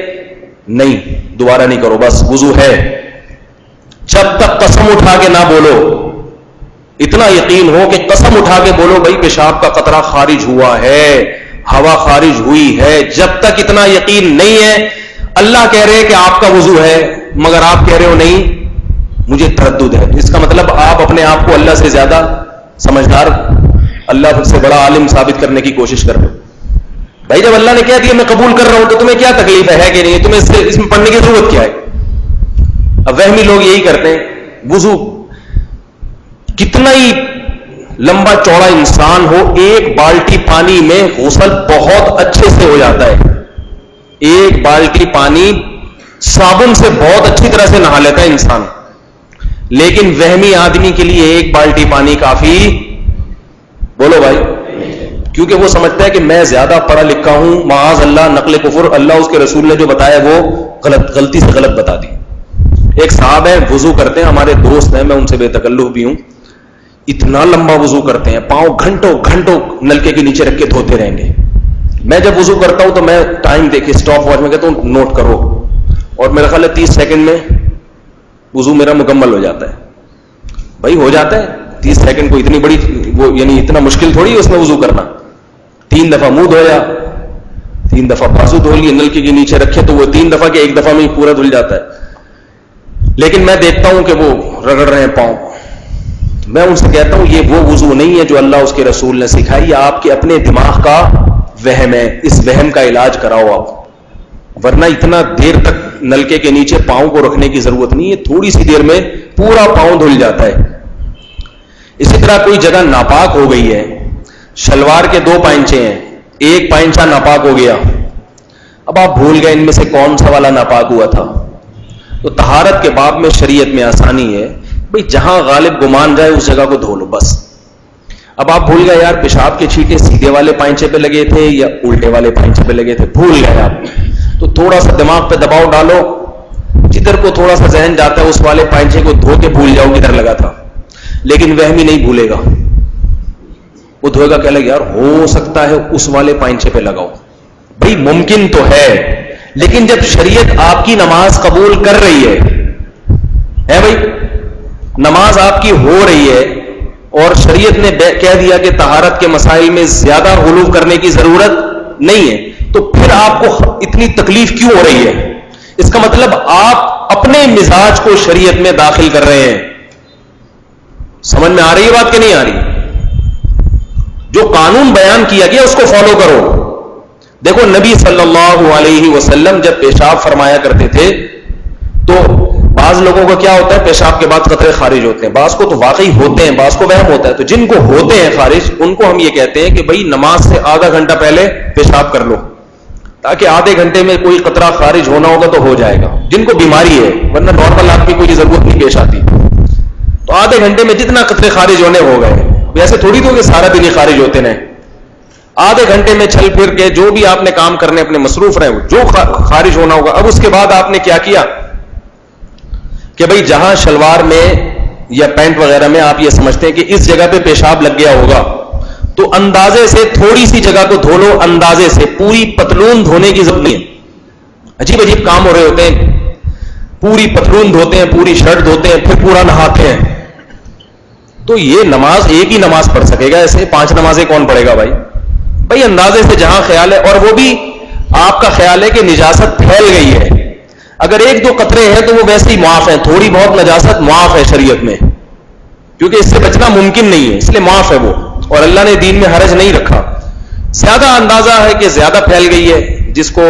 نہیں، دوبارہ نہیں کرو، بس وضو ہے۔ جب تک قسم اٹھا کے نہ بولو، اتنا یقین ہو کہ قسم اٹھا کے بولو بھائی پیشاب کا قطرہ خارج ہوا ہے، ہوا خارج ہوئی ہے، جب تک اتنا یقین نہیں ہے، اللہ کہہ رہے کہ آپ کا وضو ہے مگر آپ کہہ رہے ہو نہیں مجھے تردد ہے، اس کا مطلب آپ اپنے آپ کو اللہ سے زیادہ سمجھدار، اللہ سے بڑا عالم ثابت کرنے کی کوشش کر رہے ہو۔ بھائی جب اللہ نے کہہ دیا میں قبول کر رہا ہوں تو تمہیں کیا تکلیف ہے کہ نہیں؟ تمہیں اس میں پڑھنے کی ضرورت کیا ہے؟ اب وہمی لوگ یہی کرتے ہیں، وضو کتنا ہی لمبا چوڑا انسان ہو، ایک بالٹی پانی میں غسل بہت اچھے سے ہو جاتا ہے، ایک بالٹی پانی صابن سے بہت اچھی طرح سے نہا لیتا ہے انسان، لیکن وہمی آدمی کے لیے ایک بالٹی پانی کافی؟ بولو بھائی، کیونکہ وہ سمجھتا ہے کہ میں زیادہ پڑھا لکھا ہوں، معاذ اللہ نقل کفر، اللہ اس کے رسول نے جو بتایا وہ غلطی سے غلط بتا دی۔ ایک صاحب ہیں وضو کرتے ہیں، ہمارے دوست ہیں، میں ان سے بے تکلف بھی ہوں، اتنا لمبا وضو کرتے ہیں، پاؤں گھنٹوں گھنٹوں نلکے کے نیچے رکھ کے دھوتے رہیں گے۔ میں جب وضو کرتا ہوں تو میں ٹائم دیکھ کے اسٹاپ واچ میں کہتا ہوں نوٹ کرو، اور میرا خیال ہے 30 سیکنڈ میں وضو میرا مکمل ہو جاتا ہے۔ بھائی ہو جاتا ہے 30 سیکنڈ، کو اتنی بڑی وہ یعنی اتنا مشکل تھوڑی ہے اس میں وضو کرنا۔ 3 دفعہ منہ دھویا، 3 دفعہ بازو دھو لیے، نلکے کے نیچے رکھے تو وہ 3 دفعہ کے 1 دفعہ میں ہی پورا دھل جاتا ہے۔ لیکن میں دیکھتا ہوں کہ وہ رگڑ رہے ہیں پاؤں، میں ان سے کہتا ہوں یہ وہ وضو نہیں ہے جو اللہ اس کے رسول نے سکھائی، آپ کے اپنے دماغ کا وہم ہے، اس وہم کا علاج کراؤ آپ، ورنہ اتنا دیر تک نلکے کے نیچے پاؤں کو رکھنے کی ضرورت نہیں ہے، تھوڑی سی دیر میں پورا پاؤں دھل جاتا ہے۔ اسی طرح کوئی جگہ ناپاک ہو گئی ہے، شلوار کے 2 پائنچے ہیں، ایک پائنچا ناپاک ہو گیا، اب آپ بھول گئے ان میں سے کون سا والا ناپاک ہوا تھا، تو طہارت کے باب میں شریعت میں آسانی ہے، بھئی جہاں غالب گمان جائے اس جگہ کو دھو لو بس۔ اب آپ بھول گئے یار پیشاب کے چھینٹے سیدھے والے پائنچے پہ لگے تھے یا الٹے والے پائنچے پہ لگے تھے، بھول گئے آپ، تو تھوڑا سا دماغ پہ دباؤ ڈالو، جدھر کو تھوڑا سا ذہن جاتا ہے اس والے پائنچے کو دھو کے بھول جاؤ کدھر لگا تھا، لیکن وہمی نہیں بھولے گا، وہ دھوئے گا کہہ لگے یار ہو سکتا ہے اس والے پائنچے پہ لگاؤ، بھئی ممکن تو ہے، لیکن جب شریعت آپ کی نماز قبول کر رہی ہے بھئی نماز آپ کی ہو رہی ہے اور شریعت نے کہہ دیا کہ طہارت کے مسائل میں زیادہ غلو کرنے کی ضرورت نہیں ہے، تو پھر آپ کو اتنی تکلیف کیوں ہو رہی ہے؟ اس کا مطلب آپ اپنے مزاج کو شریعت میں داخل کر رہے ہیں۔ سمجھ میں آ رہی ہے بات کہ نہیں آ رہی؟ جو قانون بیان کیا گیا اس کو فالو کرو۔ دیکھو نبی صلی اللہ علیہ وسلم جب پیشاب فرمایا کرتے تھے تو بعض لوگوں کو کیا ہوتا ہے پیشاب کے بعد قطرے خارج ہوتے ہیں، بعض کو تو واقعی ہوتے ہیں، بعض کو وہم ہوتا ہے، تو جن کو ہوتے ہیں خارج ان کو ہم یہ کہتے ہیں کہ بھئی نماز سے آدھا گھنٹہ پہلے پیشاب کر لو، تاکہ آدھے گھنٹے میں کوئی قطرہ خارج ہونا ہوگا تو ہو جائے گا. جن کو بیماری ہے, ورنہ نارمل آدمی کو یہ ضرورت نہیں پیش آتی, تو آدھے گھنٹے میں جتنا قطرے خارج ہونے ہو گئے. ویسے تھوڑی تو کہ سارا دن ہی خارج ہوتے رہے, آدھے گھنٹے میں چل پھر کے جو بھی آپ نے کام کرنے اپنے مصروف رہے, جو خارج ہونا ہوگا. اب اس کے بعد آپ نے کیا کیا کہ بھئی جہاں شلوار میں یا پینٹ وغیرہ میں آپ یہ سمجھتے ہیں کہ اس جگہ پہ پیشاب لگ گیا ہوگا, تو اندازے سے تھوڑی سی جگہ کو دھو لو, اندازے سے. پوری پتلون دھونے کی ضرورت نہیں ہے. عجیب عجیب کام ہو رہے ہوتے ہیں, پوری پتلون دھوتے ہیں, پوری شرٹ دھوتے ہیں, پھر پورا نہاتے ہیں. تو یہ نماز ایک ہی نماز پڑھ سکے گا, ایسے 5 نمازیں کون پڑھے گا بھائی؟ بھائی اندازے سے جہاں خیال ہے, اور وہ بھی آپ کا خیال ہے کہ نجاست پھیل گئی ہے, اگر 1-2 قطرے ہیں تو وہ ویسے ہی معاف ہیں. تھوڑی بہت نجاست معاف ہے شریعت میں, کیونکہ اس سے بچنا ممکن نہیں ہے, اس لیے معاف ہے وہ, اور اللہ نے دین میں حرج نہیں رکھا. زیادہ اندازہ ہے کہ زیادہ پھیل گئی ہے, جس کو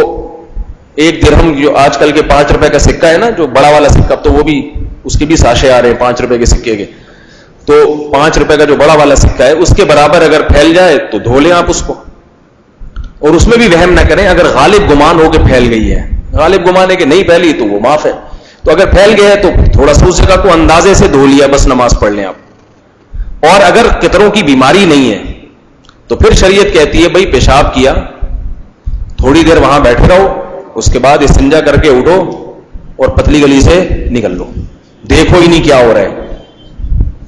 1 درہم جو آج کل کے 5 روپے کا سکہ ہے نا, جو بڑا والا سکہ, تو وہ بھی اس کے بھی ساشے آ رہے ہیں 5 روپے کے سکے کے, تو 5 روپے کا جو بڑا والا سکہ ہے اس کے برابر اگر پھیل جائے تو دھو لیں آپ اس کو, اور اس میں بھی وہم نہ کریں. اگر غالب گمان ہو کہ پھیل گئی ہے, غالب گمان ہے کہ نہیں پھیلی تو وہ معاف ہے. تو اگر پھیل گیا ہے تو تھوڑا سا اس جگہ کو اندازے سے دھو لیا, بس نماز پڑھ لیں آپ. اور اگر قطروں کی بیماری نہیں ہے تو پھر شریعت کہتی ہے بھئی پیشاب کیا, تھوڑی دیر وہاں بیٹھے رہو, اس کے بعد استنجا کر کے اٹھو اور پتلی گلی سے نکل لو, دیکھو ہی نہیں کیا ہو رہا ہے.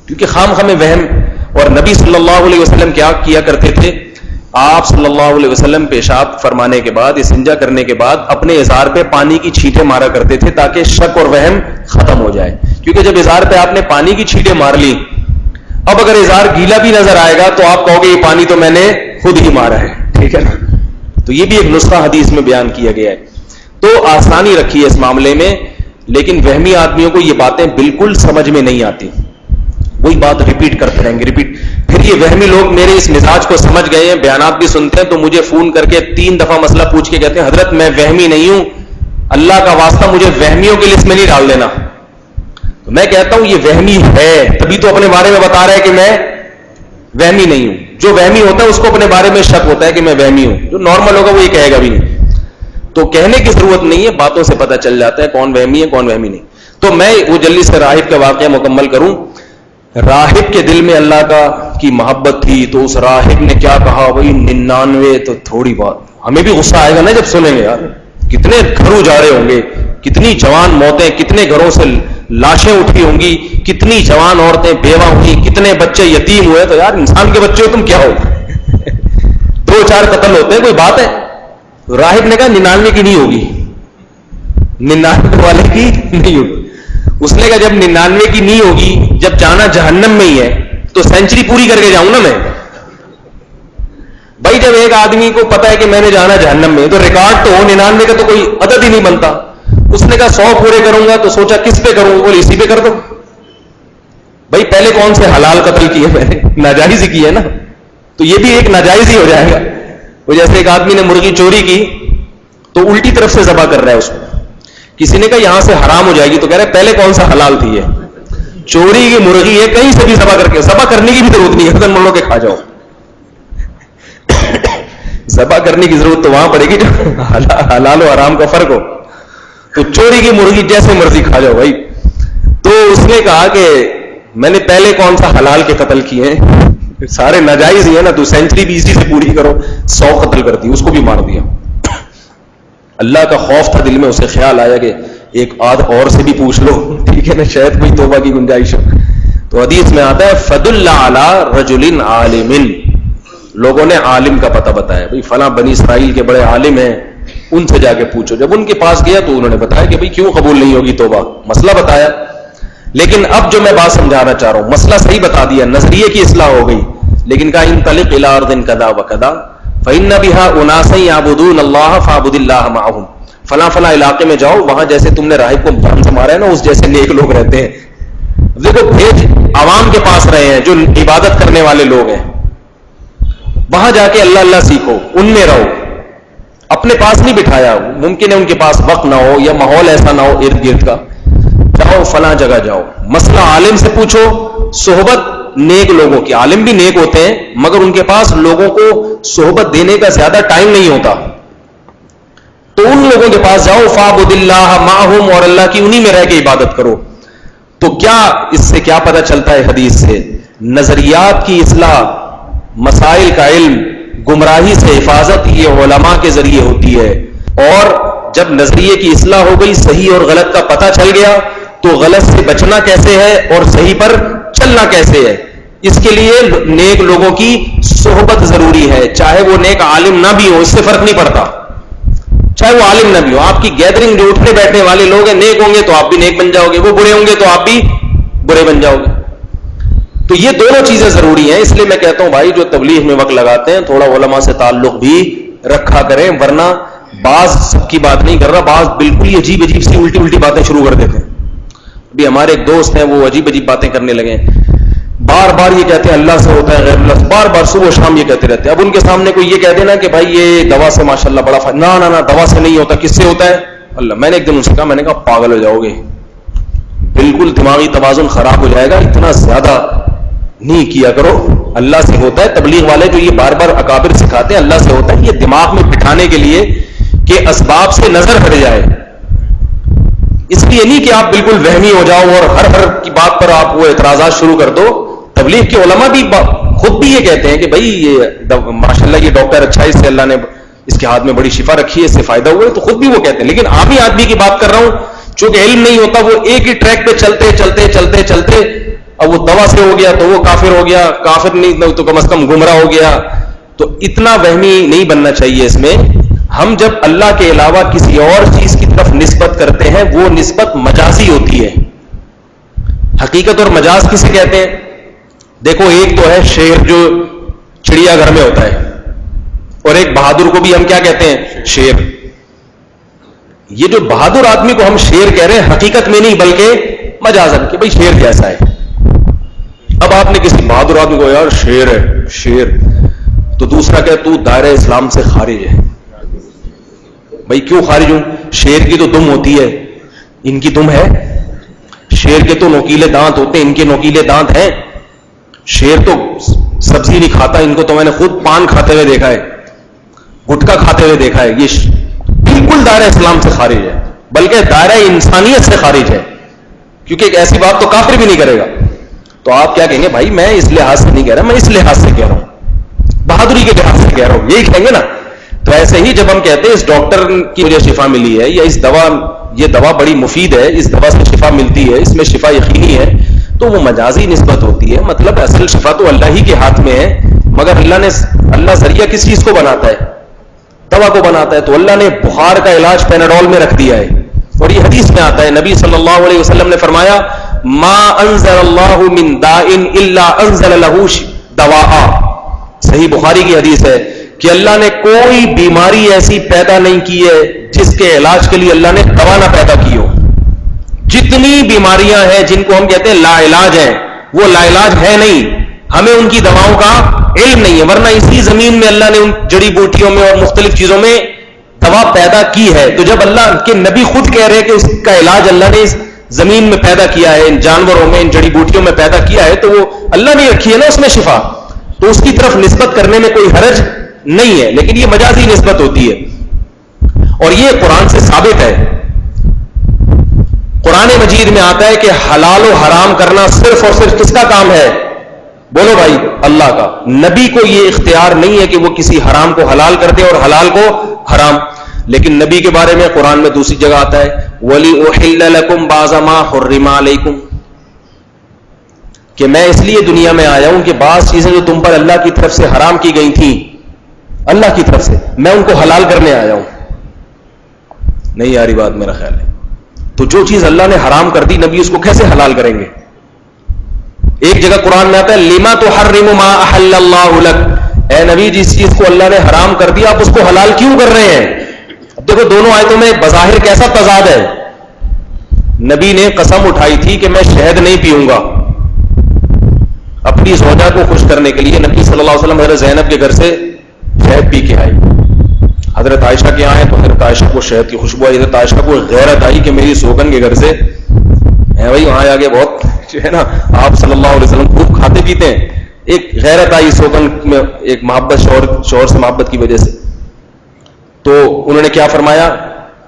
کیونکہ خام خامے وہم. اور نبی صلی اللہ علیہ وسلم کیا کیا کرتے تھے, آپ صلی اللہ علیہ وسلم پیشاب فرمانے کے بعد, استنجا کرنے کے بعد اپنے ازار پہ پانی کی چھینٹیں مارا کرتے تھے, تاکہ شک اور وہم ختم ہو جائے. کیونکہ جب ازار پہ آپ نے پانی کی چھینٹیں مار لی, اب اگر ازار گیلا بھی نظر آئے گا تو آپ کہو گے یہ پانی تو میں نے خود ہی مارا ہے, ٹھیک ہے نا. تو یہ بھی ایک نسخہ حدیث میں بیان کیا گیا ہے. تو آسانی رکھی ہے اس معاملے میں, لیکن وہمی آدمیوں کو یہ باتیں بالکل سمجھ میں نہیں آتی, وہی بات ریپیٹ کرتے رہیں گے, ریپیٹ. پھر یہ وہمی لوگ میرے اس مزاج کو سمجھ گئے ہیں, بیانات بھی سنتے ہیں, تو مجھے فون کر کے 3 دفعہ مسئلہ پوچھ کے کہتے ہیں حضرت میں وہمی نہیں ہوں, اللہ کا واسطہ مجھے وہمیوں کی لسٹ میں نہیں ڈال دینا. تو میں کہتا ہوں یہ وہمی ہے, تبھی تو اپنے بارے میں بتا رہا ہے کہ میں وہمی نہیں ہوں. جو وہمی ہوتا ہے اس کو اپنے بارے میں شک ہوتا ہے کہ میں وہمی ہوں, جو نارمل ہوگا وہ یہ کہے گا بھی نہیں. تو کہنے کی ضرورت نہیں ہے, باتوں سے پتہ چل جاتا ہے کون وہمی ہے کون وہمی نہیں. تو میں وہ جلدی سے راہب کا واقعہ مکمل کروں. راہب کے دل میں اللہ کا کی محبت تھی, تو اس راہب نے کیا کہا, وہی 99, تو تھوڑی بات. ہمیں بھی غصہ آئے گا نا جب سنیں گے, یار کتنے گھر اجاڑے ہوں گے, کتنی جوان موتیں, کتنے گھروں سے لاشیں اٹھی ہوں گی, کتنی جوان عورتیں بیوہ ہوئی, کتنے بچے یتیم ہوئے. تو یار انسان کے بچے ہو تم کیا ہو, 2-4 قتل ہوتے ہیں, کوئی بات ہے. راہب نے کہا 99 کی نہیں ہوگی, 99 والے کی نہیں ہوگی. اس نے کہا جب 99 کی نہیں ہوگی, جب جانا جہنم میں ہی ہے تو سینچری پوری کر کے جاؤں نا میں. بھائی جب ایک آدمی کو پتا ہے کہ میں نے جانا جہنم میں, تو ریکارڈ تو 99 کا تو کوئی عدد ہی نہیں بنتا. اس نے کہا 100 پورے کروں گا, تو سوچا کس پہ کروں, بولے اسی پہ کر دو. بھائی پہلے کون سے حلال قتل کیے, پہلے ناجائز ہی کی ہے نا, تو یہ بھی ایک ناجائز ہی ہو جائے گا. وہ جیسے ایک آدمی نے مرغی چوری کی تو الٹی طرف سے ذبح کر رہا ہے اس کو, کسی نے کہا یہاں سے حرام ہو جائے گی, تو کہہ رہے پہلے کون سا حلال تھی, ہے چوری کی مرغی ہے, کہیں سے بھی ذبح کر کے, ذبح کرنے کی بھی ضرورت نہیں ہے, ختم مڑ کے کھا جاؤ. ذبح کرنے کی ضرورت تو وہاں پڑے گی جو حلال و حرام کا فرق ہو. تو چوری کی مرغی جیسے مرضی کھا جاؤ بھائی. تو اس نے کہا کہ میں نے پہلے کون سا حلال کے قتل کیے ہیں, سارے ناجائز ہی ہے نا, تو سینچری بھی اسی سے پوری کرو, 100 قتل کر دی, اس کو بھی مار دیا. اللہ کا خوف تھا دل میں, اسے خیال آیا کہ ایک آدھ اور سے بھی پوچھ لو, ٹھیک ہے نا, شاید کوئی توبہ کی گنجائش ہو. تو حدیث میں آتا ہے فدل علی رجل عالم, لوگوں نے عالم کا پتہ بتایا, بھئی فلاں بنی اسرائیل کے بڑے عالم ہیں, ان سے جا کے پوچھو. جب ان کے پاس گیا تو انہوں نے بتایا کہ بھئی کیوں قبول نہیں ہوگی توبہ, مسئلہ بتایا. لیکن اب جو میں بات سمجھانا چاہ رہا ہوں, مسئلہ صحیح بتا دیا, نظریے کی اصلاح ہو گئی, لیکن کہا انطلق الی ارض کذا وکذا فإن بها اناسا يعبدون الله فاعبد الله معهم, فلاں فلاں علاقے میں جاؤ, وہاں جیسے تم نے راہب کو جان سے مارا ہے نا, اس جیسے نیک لوگ رہتے ہیں. دیکھو بھیج عوام کے پاس رہے ہیں جو عبادت کرنے والے لوگ ہیں, وہاں جا کے اللہ اللہ سیکھو, ان میں رہو, اپنے پاس نہیں بٹھایا. ممکن ہے ان کے پاس وقت نہ ہو یا ماحول ایسا نہ ہو ارد گرد کا, جاؤ فلاں جگہ جاؤ, مسئلہ عالم سے پوچھو, صحبت نیک لوگوں کی. عالم بھی نیک ہوتے ہیں مگر ان کے پاس لوگوں کو صحبت دینے کا زیادہ ٹائم نہیں ہوتا. تو ان لوگوں کے پاس جاؤ، فاعبد اللہ معہم، اور اللہ کی انہی میں رہ کے عبادت کرو. تو کیا اس سے کیا پتہ چلتا ہے حدیث سے؟ نظریات کی اصلاح، مسائل کا علم، گمراہی سے حفاظت یہ علماء کے ذریعے ہوتی ہے. اور جب نظریے کی اصلاح ہو گئی، صحیح اور غلط کا پتہ چل گیا، تو غلط سے بچنا کیسے ہے اور صحیح پر چلنا کیسے ہے، اس کے لیے نیک لوگوں کی صحبت ضروری ہے. چاہے وہ نیک عالم نہ بھی ہو، اس سے فرق نہیں پڑتا، چاہے وہ عالم نہ بھی ہو. آپ کی گیدرنگ جو اٹھنے بیٹھنے والے لوگ ہیں، نیک ہوں گے تو آپ بھی نیک بن جاؤ گے، وہ برے ہوں گے تو آپ بھی برے بن جاؤ گے. تو یہ دونوں چیزیں ضروری ہیں. اس لیے میں کہتا ہوں بھائی، جو تبلیغ میں وقت لگاتے ہیں تھوڑا علماء سے تعلق بھی رکھا کریں، ورنہ بعض سب کی بات نہیں کر رہا، بعض بالکل ہی عجیب عجیب سی الٹی باتیں شروع کر دیتے ہیں. ابھی ہمارے ایک دوست ہیں، وہ عجیب باتیں کرنے لگے ہیں، بار بار یہ کہتے ہیں اللہ سے ہوتا ہے، غیر اللہ سے، بار بار صبح و شام یہ کہتے رہتے ہیں. اب ان کے سامنے کوئی یہ کہہ دینا کہ بھائی یہ دوا سے ماشاءاللہ بڑا فائدہ، نہ دوا سے نہیں ہوتا، کس سے ہوتا ہے؟ اللہ. میں نے ایک دن ان سے کہا، میں نے کہا پاگل ہو جاؤ گے، بالکل دماغی توازن خراب ہو جائے گا، اتنا زیادہ نہیں کیا کرو. اللہ سے ہوتا ہے. تبلیغ والے جو یہ بار بار اکابر سکھاتے ہیں اللہ سے ہوتا ہے، یہ دماغ میں بٹھانے کے لیے کہ اسباب سے نظر ہٹ جائے. اس لیے نہیں کہ آپ بالکل وہمی ہو جاؤ اور ہر کی بات پر آپ وہ اعتراضات شروع کر دو. تبلیغ کے علماء بھی خود بھی یہ کہتے ہیں کہ بھائی یہ ماشاءاللہ یہ ڈاکٹر اچھا ہے، اس سے اللہ نے اس کے ہاتھ میں بڑی شفا رکھی ہے، اس سے فائدہ ہوا ہے، تو خود بھی وہ کہتے ہیں. لیکن عامی آدمی کی بات کر رہا ہوں، چونکہ علم نہیں ہوتا، وہ ایک ہی ٹریک پہ چلتے اب وہ دوا سے ہو گیا تو وہ کافر ہو گیا، کافر نہیں تو کم از کم گمراہ ہو گیا. تو اتنا وہمی نہیں بننا چاہیے. اس میں ہم جب اللہ کے علاوہ کسی اور چیز کی طرف نسبت کرتے ہیں، وہ نسبت مجازی ہوتی ہے. حقیقت اور مجاز کسے کہتے ہیں؟ دیکھو، ایک تو ہے شیر جو چڑیا گھر میں ہوتا ہے، اور ایک بہادر کو بھی ہم کیا کہتے ہیں؟ شیر. یہ جو بہادر آدمی کو ہم شیر کہہ رہے ہیں، حقیقت میں نہیں بلکہ مجازن، کہ بھئی شیر کیسا ہے. اب آپ نے کسی بہادر آدمی کو یار شیر ہے شیر، تو دوسرا کہ تو دائرہ اسلام سے خارج ہے. بھئی کیوں خارج ہوں؟ شیر کی تو دم ہوتی ہے، ان کی دم ہے. شیر کے تو نوکیلے دانت ہوتے ہیں، ان کے نوکیلے دانت ہیں. شیر تو سبزی نہیں کھاتا، ان کو تو میں نے خود پان کھاتے ہوئے دیکھا ہے، گٹکا کھاتے ہوئے دیکھا ہے. یہ بالکل دائرہ اسلام سے خارج ہے، بلکہ دائرہ انسانیت سے خارج ہے، کیونکہ ایک ایسی بات تو کافر بھی نہیں کرے گا. تو آپ کیا کہیں گے؟ بھائی میں اس لحاظ سے نہیں کہہ رہا، میں اس لحاظ سے کہہ رہا ہوں، بہادری کے لحاظ سے کہہ رہا ہوں، یہی کہیں گے نا. تو ایسے ہی جب ہم کہتے ہیں اس ڈاکٹر کی مجھے شفا ملی ہے، یا یہ دوا بڑی مفید ہے، اس دوا سے شفا ملتی ہے، اس میں شفا یقینی ہے، تو وہ مجازی نسبت ہوتی ہے. مطلب اصل شفا تو اللہ ہی کے ہاتھ میں ہے، مگر اللہ ذریعہ کس چیز کو بناتا ہے؟ دوا کو بناتا ہے. تو اللہ نے بخار کا علاج پیناڈول میں رکھ دیا ہے، اور یہ حدیث میں آتا ہے، نبی صلی اللہ علیہ وسلم نے فرمایا ما انزل اللہ من داء الا انزل له دواء. صحیح بخاری کی حدیث ہے کہ اللہ نے کوئی بیماری ایسی پیدا نہیں کی ہے جس کے علاج کے لیے اللہ نے دوا نہ پیدا کی ہو. جتنی بیماریاں ہیں جن کو ہم کہتے ہیں لا علاج ہیں، وہ لا علاج ہے نہیں، ہمیں ان کی دواؤں کا علم نہیں ہے، ورنہ اسی زمین میں اللہ نے ان جڑی بوٹیوں میں اور مختلف چیزوں میں دوا پیدا کی ہے. تو جب اللہ کے نبی خود کہہ رہے کہ اس کا علاج اللہ نے اس زمین میں پیدا کیا ہے، ان جانوروں میں، ان جڑی بوٹیوں میں پیدا کیا ہے، تو وہ اللہ نے رکھی ہے نا اس میں شفا، تو اس کی طرف نسبت کرنے میں کوئی حرج نہیں ہے. لیکن یہ مجازی نسبت ہوتی ہے، اور یہ قرآن سے ثابت ہے. قرآن مجید میں آتا ہے کہ حلال و حرام کرنا صرف اور صرف کس کا کام ہے؟ بولو بھائی، اللہ کا. نبی کو یہ اختیار نہیں ہے کہ وہ کسی حرام کو حلال کر دے اور حلال کو حرام. لیکن نبی کے بارے میں قرآن میں دوسری جگہ آتا ہے وَلِأُحِلَّ لَكُمْ بَعْضَ مَا حُرِّمَ عَلَيْكُمْ، کہ میں اس لیے دنیا میں آیا ہوں کہ بعض چیزیں جو تم پر اللہ کی طرف سے حرام کی گئی تھیں، اللہ کی طرف سے، میں ان کو حلال کرنے آیا ہوں. نہیں آ رہی بات میرا خیال ہے. تو جو چیز اللہ نے حرام کر دی، نبی اس کو کیسے حلال کریں گے؟ ایک جگہ قرآن میں آتا ہے لِمَا تُحَرِّمُ مَا أَحَلَّ اللَّهُ لَكَ، اے نبی جس چیز کو اللہ نے حرام کر دیا آپ اس کو حلال کیوں کر رہے ہیں؟ اب دیکھو دونوں آیتوں میں بظاہر کیسا تضاد ہے. نبی نے قسم اٹھائی تھی کہ میں شہد نہیں پیوں گا، اپنی زوجہ کو خوش کرنے کے لیے نبی صلی اللہ علیہ وسلم حضرت زینب کے گھر سے شہد پی کے آئے. حضرت عائشہ کے آئے تو حضرت عائشہ کو شہد کی خوشبو آئی. حضرت عائشہ کو غیرت آئی کہ میری سوگن کے گھر سے ہے بھائی، وہاں آگے بہت جو ہے نا آپ صلی اللہ علیہ وسلم خوب کھاتے پیتے ہیں. ایک غیرت آئی سوگن میں، ایک محبت، شوہر سے محبت کی وجہ سے. تو انہوں نے کیا فرمایا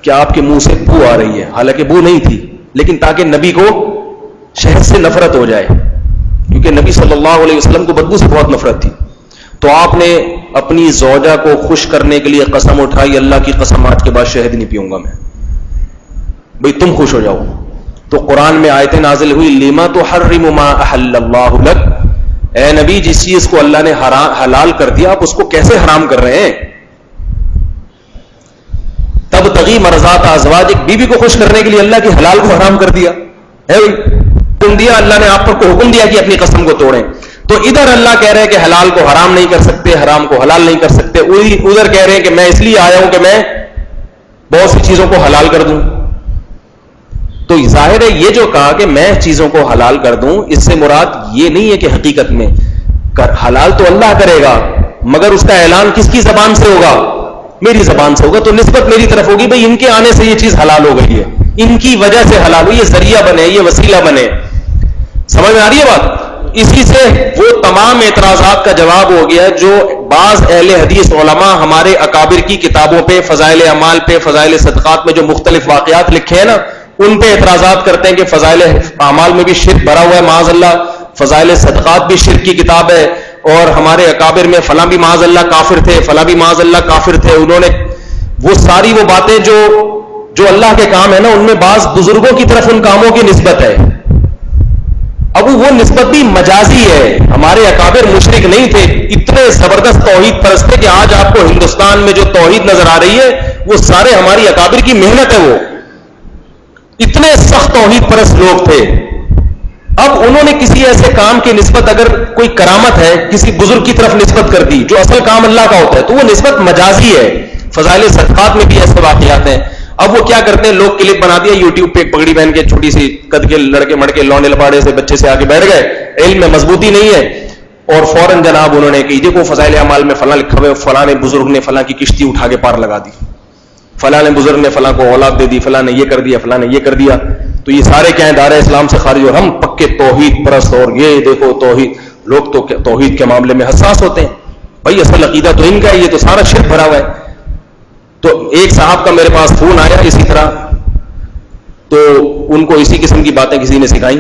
کہ آپ کے منہ سے بو آ رہی ہے، حالانکہ بو نہیں تھی، لیکن تاکہ نبی کو شہد سے نفرت ہو جائے، کیونکہ نبی صلی اللہ علیہ وسلم کو بدبو سے بہت نفرت تھی. تو آپ نے اپنی زوجہ کو خوش کرنے کے لیے قسم اٹھائی، اللہ کی قسم آج کے بعد شہد نہیں پیوں گا میں، بھئی تم خوش ہو جاؤ. تو قرآن میں آیتیں نازل ہوئی، لما تحرم ما احل اللہ لک، اے نبی جس چیز کو اللہ نے حلال کر دیا آپ اس کو کیسے حرام کر رہے ہیں. تبتغی مرضات ازواجک، بیوی کو خوش کرنے کے لیے اللہ کی حلال کو حرام کر دیا ہے. حکم دیا اللہ نے آپ کو حکم دیا کہ اپنی قسم کو توڑیں. تو ادھر اللہ کہہ رہے ہیں کہ حلال کو حرام نہیں کر سکتے، حرام کو حلال نہیں کر سکتے، ادھر کہہ رہے ہیں کہ میں اس لیے آیا ہوں کہ میں بہت سی چیزوں کو حلال کر دوں. تو ظاہر ہے یہ جو کہا کہ میں چیزوں کو حلال کر دوں، اس سے مراد یہ نہیں ہے کہ حقیقت میں حلال تو اللہ کرے گا، مگر اس کا اعلان کس کی زبان سے ہوگا؟ میری زبان سے ہوگا. تو نسبت میری طرف ہوگی، بھئی ان کے آنے سے یہ چیز حلال ہو گئی ہے، ان کی وجہ سے حلال ہوئی، یہ ذریعہ بنے، یہ وسیلہ بنے. سمجھ میں آ رہی ہے بات؟ اسی سے وہ تمام اعتراضات کا جواب ہو گیا جو بعض اہل حدیث علماء ہمارے اکابر کی کتابوں پہ، فضائل اعمال پہ، فضائل صدقات میں جو مختلف واقعات لکھے ہیں نا، ان پہ اعتراضات کرتے ہیں کہ فضائل اعمال میں بھی شرک بھرا ہوا ہے معاذ اللہ، فضائل صدقات بھی شرک کی کتاب ہے، اور ہمارے اکابر میں فلاں بھی معاذ اللہ کافر تھے، فلاں بھی معاذ اللہ کافر تھے. انہوں نے وہ ساری وہ باتیں جو اللہ کے کام ہے نا، ان میں بعض بزرگوں کی طرف ان کاموں کی نسبت ہے. اب وہ نسبت بھی مجازی ہے. ہمارے اکابر مشرک نہیں تھے، اتنے زبردست توحید پرست تھے کہ آج آپ کو ہندوستان میں جو توحید نظر آ رہی ہے وہ سارے ہماری اکابر کی محنت ہے. وہ اتنے سخت توحید پرست لوگ تھے. اب انہوں نے کسی ایسے کام کی نسبت، اگر کوئی کرامت ہے کسی بزرگ کی طرف نسبت کر دی جو اصل کام اللہ کا ہوتا ہے، تو وہ نسبت مجازی ہے. فضائل صدقات میں بھی ایسے واقعات ہیں. اب وہ کیا کرتے ہیں، لوگ کلپ بنا دیا یوٹیوب پہ، ایک پگڑی پہن کے چھوٹی سی قد کے لڑکے مڑکے لونڈے لپاڑے سے بچے سے آگے بیٹھ گئے، علم میں مضبوطی نہیں ہے، اور فوراً جناب انہوں نے کہ دیکھو فضائل اعمال میں فلاں لکھا ہوا، فلاں بزرگ نے فلاں کی کشتی اٹھا کے پار لگا دی، فلاں بزرگ نے فلاں کو اولاد دے دی، فلاں نے یہ کر دیا، فلاں نے یہ کر دیا. تو یہ سارے کیا ہیں، دائرہ اسلام سے خارج، اور ہم پکے توحید پرست، اور یہ دیکھو توحید، لوگ تو توحید کے معاملے میں حساس ہوتے ہیں. بھائی اصل عقیدہ تو ان کا ہے، یہ تو سارا شرک بھرا ہوا ہے. تو ایک صاحب کا میرے پاس فون آیا اسی طرح، تو ان کو اسی قسم کی باتیں کسی نے سکھائیں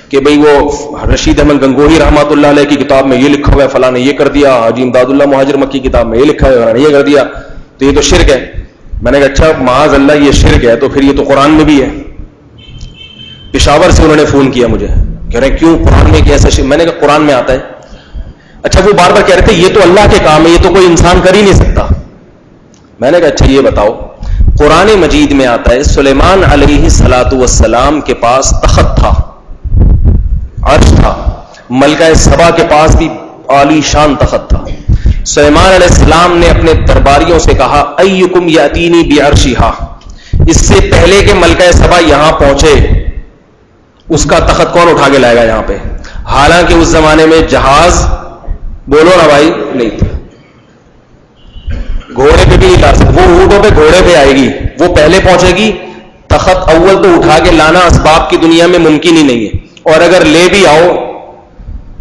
کہ بھئی وہ رشید احمد گنگوہی رحمۃ اللہ علیہ کی کتاب میں یہ لکھا ہوا ہے، فلاں نے یہ کر دیا، حاجی امداد اللہ مہاجر مکی کی کتاب میں یہ لکھا ہے، فلاں نے یہ کر دیا، تو یہ تو شرک ہے. میں نے کہا اچھا معاذ اللہ یہ شرک ہے تو پھر یہ تو قرآن میں بھی ہے. پشاور سے انہوں نے فون کیا مجھے، کہہ رہے ہیں کیوں قرآن میں کیسا شرک؟ میں نے کہا قرآن میں آتا ہے. اچھا وہ بار بار کہہ رہے تھے یہ تو اللہ کے کام ہے، یہ تو کوئی انسان کر ہی نہیں سکتا. میں نے کہا اچھا یہ بتاؤ، قرآن مجید میں آتا ہے سلیمان علیہ الصلوۃ والسلام کے پاس تخت تھا، عرش تھا، ملکہ سبا کے پاس بھی عالی شان تخت تھا. سلیمان علیہ السلام نے اپنے درباریوں سے کہا ایکم یاتینی بعرشہا، اس سے پہلے کہ ملکہ سبا یہاں پہنچے اس کا تخت کون اٹھا کے لائے گا یہاں پہ؟ حالانکہ اس زمانے میں جہاز، بولو نا بھائی، نہیں تھا، گھوڑے پہ بھی نہیں لا سکتے، وہ اونٹوں پہ گھوڑے پہ آئے گی، وہ پہلے پہنچے گی. تخت اول تو اٹھا کے لانا اسباب کی دنیا میں ممکن ہی نہیں ہے، اور اگر لے بھی آؤ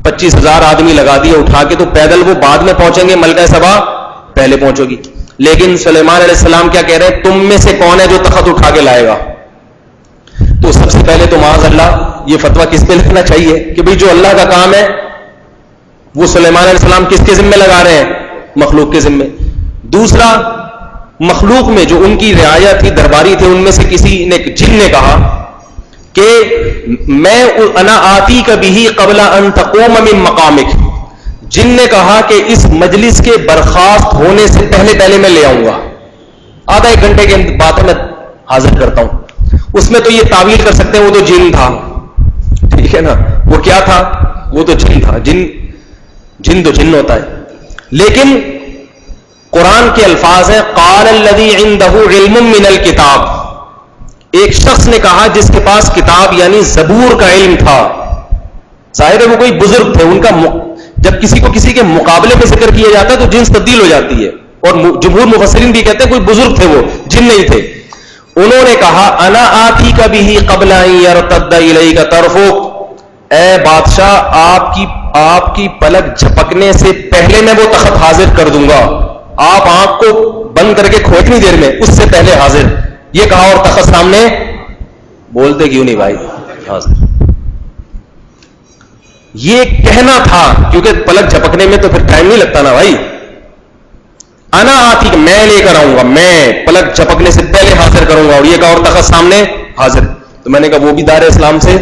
25,000 آدمی لگا دیے اٹھا کے تو پیدل وہ بعد میں پہنچیں گے، ملکہ سبا پہلے پہنچو گی. لیکن سلیمان علیہ السلام کیا کہہ رہے ہیں، تم میں سے کون ہے جو تخت اٹھا کے لائے گا؟ تو سب سے پہلے تو معاذ اللہ یہ فتویٰ کس پہ لکھنا چاہیے کہ بھئی جو اللہ کا کام ہے وہ سلیمان علیہ السلام کس کے ذمہ لگا رہے ہیں؟ مخلوق کے ذمہ. دوسرا، مخلوق میں جو ان کی رعایا تھی، درباری تھے، ان میں سے کسی نے، جن نے کہا کہ میں انا آتی کا بھی قبل ان تقوم من مقامک، جن نے کہا کہ اس مجلس کے برخاست ہونے سے پہلے میں لے آؤں گا، آدھا ایک گھنٹے کے بات میں حاضر کرتا ہوں. اس میں تو یہ تعویل کر سکتے ہیں وہ تو جن تھا، ٹھیک ہے نا، وہ کیا تھا؟ وہ تو جن تھا. جن تو جن ہوتا ہے. لیکن قرآن کے الفاظ ہیں قال الذی عندہ علم من الکتاب، ایک شخص نے کہا جس کے پاس کتاب یعنی زبور کا علم تھا. ظاہر ہے وہ کوئی بزرگ تھے، ان کا جب کسی کو کسی کے مقابلے میں ذکر کیا جاتا ہے تو جنس تبدیل ہو جاتی ہے، اور جمہور مفسرین بھی کہتے ہیں کوئی بزرگ تھے، وہ جن نہیں تھے. انہوں نے کہا انا آتی کا بھی قبل ان یرتد الیک طرفک، اے بادشاہ آپ کی پلک جھپکنے سے پہلے میں وہ تخت حاضر کر دوں گا. آپ آنکھ کو بند کر کے کھو اتنی دیر میں، اس سے پہلے حاضر. یہ کہا اور تخت سامنے. بولتے کیوں نہیں بھائی؟ حاضر. یہ کہنا تھا کیونکہ پلک جھپکنے میں تو پھر ٹائم نہیں لگتا نا بھائی. انا آتی میں لے کر آؤں گا, میں پلک جھپکنے سے پہلے حاضر کروں گا. اور یہ کہا اور تخت سامنے حاضر. تو میں نے کہا وہ بھی دار اسلام سے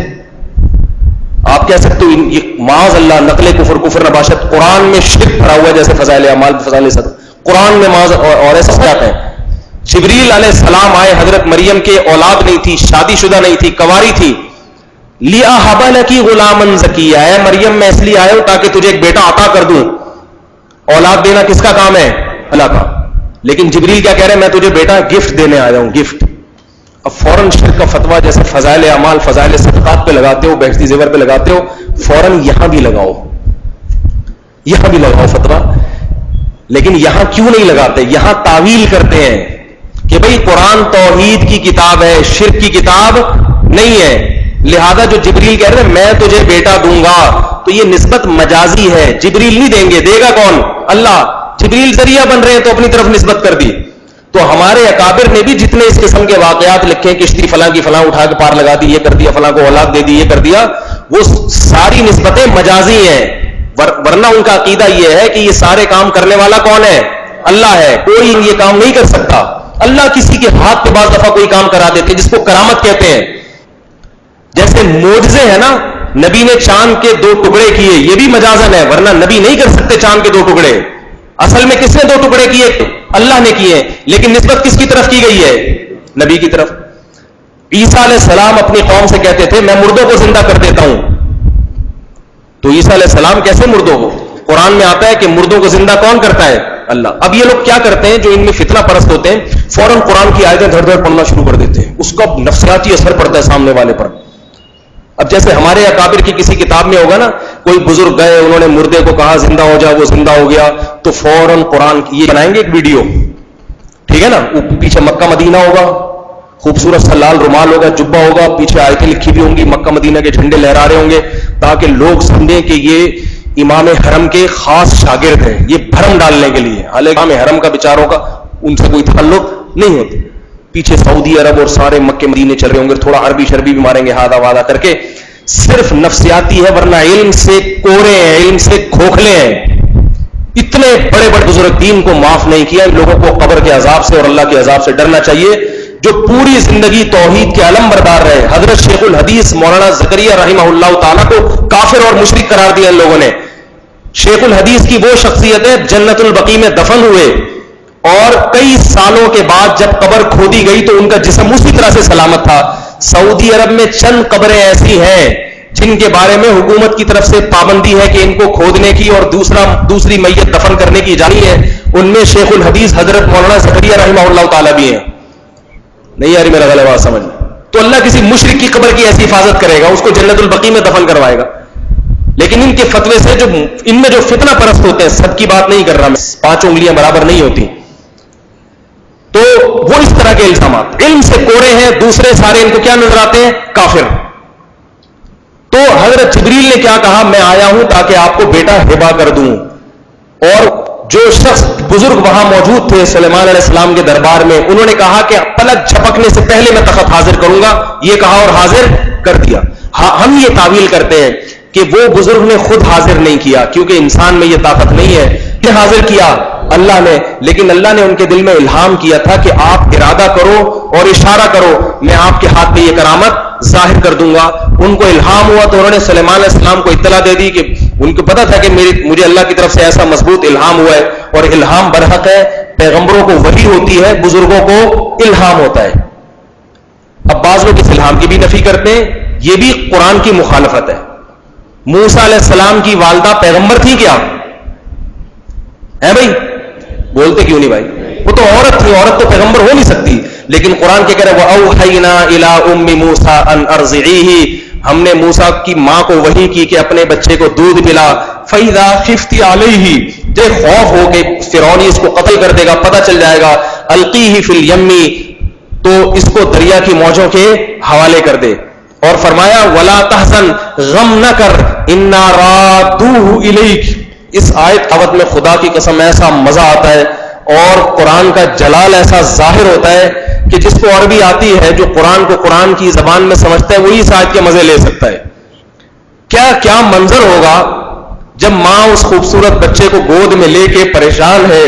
آپ کہہ سکتے ہو یہ معاذ اللہ نقل کفر نباشت. قرآن میں شرک بھرا ہوا ہے جیسے فضائل اعمال فضائل صدقہ قرآن میں معاذ اور ایسا جاتا ہے. جبریل علیہ السلام آئے, حضرت مریم کے اولاد نہیں تھی, شادی شدہ نہیں تھی, کنواری تھی. لِأَهَبَ لَكِ غُلَامًا زَكِيًّا, اے مریم میں اس لیے آیا ہوں تاکہ تجھے ایک بیٹا عطا کر دوں. اولاد دینا کس کا کام ہے؟ اللہ کا. لیکن جبریل کیا کہہ رہے ہیں؟ میں تجھے بیٹا گفٹ دینے آیا ہوں, گفٹ. اب فوراً شرک کا فتویٰ جیسے فضائل اعمال فضائل صدقات پہ لگاتے ہو, بہشتی زیور پہ لگاتے ہو, فوراً یہاں بھی لگاؤ, یہاں بھی لگاؤ فتویٰ. لیکن یہاں کیوں نہیں لگاتے؟ یہاں تعویل کرتے ہیں کہ بھئی قرآن توحید کی کتاب ہے, شرک کی کتاب نہیں ہے. لہذا جو جبریل کہہ رہے ہیں میں تجھے بیٹا دوں گا, تو یہ نسبت مجازی ہے. جبریل نہیں دیں گے, دے گا کون؟ اللہ. جبریل ذریعہ بن رہے ہیں تو اپنی طرف نسبت کر دی. تو ہمارے اکابر نے بھی جتنے اس قسم کے واقعات لکھے, کشتی فلاں کی فلاں اٹھا کے پار لگا دی, یہ کر دیا, فلاں کو اولاد دے دی, یہ کر دیا, وہ ساری نسبتیں مجازی ہیں. ورنہ ان کا عقیدہ یہ ہے کہ یہ سارے کام کرنے والا کون ہے؟ اللہ ہے. کوئی یہ کام نہیں کر سکتا. اللہ کسی کے ہاتھ پہ بعض دفعہ کوئی کام کرا دیتے جس کو کرامت کہتے ہیں. جیسے معجزے ہیں نا, نبی نے چاند کے 2 ٹکڑے کیے, یہ بھی مجازن ہے, ورنہ نبی نہیں کر سکتے چاند کے 2 ٹکڑے. اصل میں کس نے 2 ٹکڑے کیے؟ اللہ نے کیے, لیکن نسبت کس کی طرف کی گئی ہے؟ نبی کی طرف. عیسیٰ علیہ السلام اپنی قوم سے کہتے تھے میں مردوں کو زندہ کر دیتا ہوں. تو عیسیٰ علیہ السلام کیسے مردوں کو؟ قرآن میں آتا ہے کہ مردوں کو زندہ کون کرتا ہے؟ اللہ. اب یہ لوگ کیا کرتے ہیں جو ان میں فتنہ پرست ہوتے ہیں, فوراً قرآن کی آیتیں دھڑ دھڑ پڑھنا شروع کر دیتے ہیں, اس کا نفسیاتی اثر پڑتا ہے سامنے والے پر. اب جیسے ہمارے اکابر کی کسی کتاب میں ہوگا نا, کوئی بزرگ گئے, انہوں نے مردے کو کہا زندہ ہو جا, وہ زندہ ہو گیا, تو فوراً قرآن کی یہ بنائیں گے ایک ویڈیو, ٹھیک ہے نا, پیچھے مکہ مدینہ ہوگا, خوبصورت سا لال رومال ہوگا, جبہ ہوگا, پیچھے آیتیں لکھی بھی ہوں گی, مکہ مدینہ کے جھنڈے لہرا رہے ہوں گے, تاکہ لوگ سمجھیں کہ یہ امام حرم کے خاص شاگرد ہیں, یہ بھرم ڈالنے کے لیے. حالانکہ امام حرم کا بیچاروں کا ان سے کوئی تعلق نہیں ہوتا. پیچھے سعودی عرب اور سارے مکے مدینے چل رہے ہوں گے, تھوڑا عربی شربی بھی ماریں گے ہادہ وادہ کر کے. صرف نفسیاتی ہے, ورنہ علم سے کورے ہیں, علم سے کھوکھلے ہیں. اتنے بڑے بڑے بزرگ دین کو معاف نہیں کیا. لوگوں کو قبر کے عذاب سے اور اللہ کے عذاب سے ڈرنا چاہیے. جو پوری زندگی توحید کے علم بردار رہے, حضرت شیخ الحدیث مولانا زکریا رحمہ اللہ تعالیٰ کو کافر اور مشرک قرار دیا ان لوگوں نے. شیخ الحدیث کی وہ شخصیت ہے جنت البقیع میں دفن ہوئے, اور کئی سالوں کے بعد جب قبر کھودی گئی تو ان کا جسم اسی طرح سے سلامت تھا. سعودی عرب میں چند قبریں ایسی ہیں جن کے بارے میں حکومت کی طرف سے پابندی ہے کہ ان کو کھودنے کی اور دوسری میت دفن کرنے کی اجازت ہے. ان میں شیخ الحدیث حضرت مولانا زکریا رحمہ اللہ تعالیٰ بھی ہیں. نہیں یار میرا غلط بات سمجھ. تو اللہ کسی مشرک کی قبر کی ایسی حفاظت کرے گا, اس کو جنت البقیع میں دفن کروائے گا. لیکن ان کے فتوے سے جو ان میں جو فتنہ پرست ہوتے ہیں, سب کی بات نہیں کر رہا میں, 5 انگلیاں برابر نہیں ہوتی, تو وہ اس طرح کے الزامات علم سے کوڑے ہیں. دوسرے سارے ان کو کیا نظر آتے ہیں؟ کافر. تو حضرت جبریل نے کیا کہا؟ میں آیا ہوں تاکہ آپ کو بیٹا ہبا کر دوں. اور جو شخص بزرگ وہاں موجود تھے سلیمان علیہ السلام کے دربار میں, انہوں نے کہا کہ پلک جھپکنے سے پہلے میں تخت حاضر کروں گا. یہ کہا اور حاضر کر دیا. ہم یہ تعویل کرتے ہیں کہ وہ بزرگ نے خود حاضر نہیں کیا, کیونکہ انسان میں یہ طاقت نہیں ہے. کہ حاضر کیا اللہ نے, لیکن اللہ نے ان کے دل میں الہام کیا تھا کہ آپ ارادہ کرو اور اشارہ کرو, میں آپ کے ہاتھ پہ یہ کرامت ظاہر کر دوں گا. ان کو الہام ہوا تو انہوں نے سلیمان علیہ السلام کو اطلاع دے دی, کہ ان کو پتا تھا کہ مجھے اللہ کی طرف سے ایسا مضبوط الہام ہوا ہے, اور الہام برحق ہے. پیغمبروں کو وحی ہوتی ہے, بزرگوں کو الہام ہوتا ہے. اب بعض لوگ اس الہام کی بھی نفی کرتے ہیں, یہ بھی قرآن کی مخالفت ہے. موسیٰ علیہ السلام کی والدہ پیغمبر تھی کیا ہے بھائی؟ بولتے کیوں نہیں بھائی؟ وہ تو عورت تھی, عورت تو پیغمبر ہو نہیں سکتی. لیکن قرآن کیا کہہ رہا ہے؟ وَأَوْحَيْنَا إِلَىٰ أُمِّ مُوسَىٰ أَنْ أَرْضِعِيهِ, ہم نے موسیٰ کی ماں کو وحی کی کہ اپنے بچے کو دودھ پلا. فَإِذَا خِفْتِ عَلَيْهِ, جے خوف ہو کہ فرعون اس کو قتل کر دے گا, پتہ چل جائے گا, أَلْقِيهِ فِي الْيَمِّ, تو اس کو دریا کی موجوں کے حوالے کر دے. اور فرمایا وَلَا تَحْزَنْ, غم نہ کر, إِنَّا رَادُوهُ إِلَيْكِ. اس آیت اوت میں خدا کی قسم ایسا مزہ آتا ہے اور قرآن کا جلال ایسا ظاہر ہوتا ہے کہ جس کو عربی آتی ہے, جو قرآن کو قرآن کی زبان میں سمجھتا ہے, وہی اس آیت کے مزے لے سکتا ہے. کیا منظر ہوگا جب ماں اس خوبصورت بچے کو گود میں لے کے پریشان ہے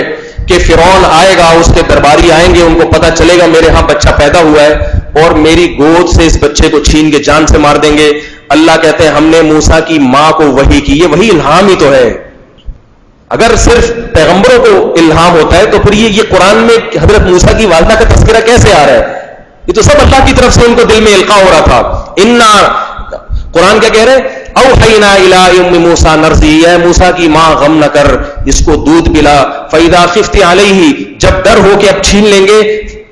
کہ فرعون آئے گا, اس کے درباری آئیں گے, ان کو پتہ چلے گا میرے ہاں بچہ پیدا ہوا ہے اور میری گود سے اس بچے کو چھین کے جان سے مار دیں گے. اللہ کہتے ہیں ہم نے موسیٰ کی ماں کو وحی کی. یہ وہی الہام ہی تو ہے. اگر صرف پیغمبروں کو الہام ہوتا ہے تو پھر یہ قرآن میں حضرت موسیٰ کی والدہ کا تذکرہ کیسے آ رہا ہے؟ یہ تو سب اللہ کی طرف سے ان کو دل میں القاء ہو رہا تھا. قرآن کیا کہہ رہے؟ اوحینا الی ام موسیٰ نرضی, اے موسیٰ کی ماں غم نہ کر, اس کو دودھ پلا. فاذا خفت علیہ, جب ڈر ہو کہ اب چھین لیں گے,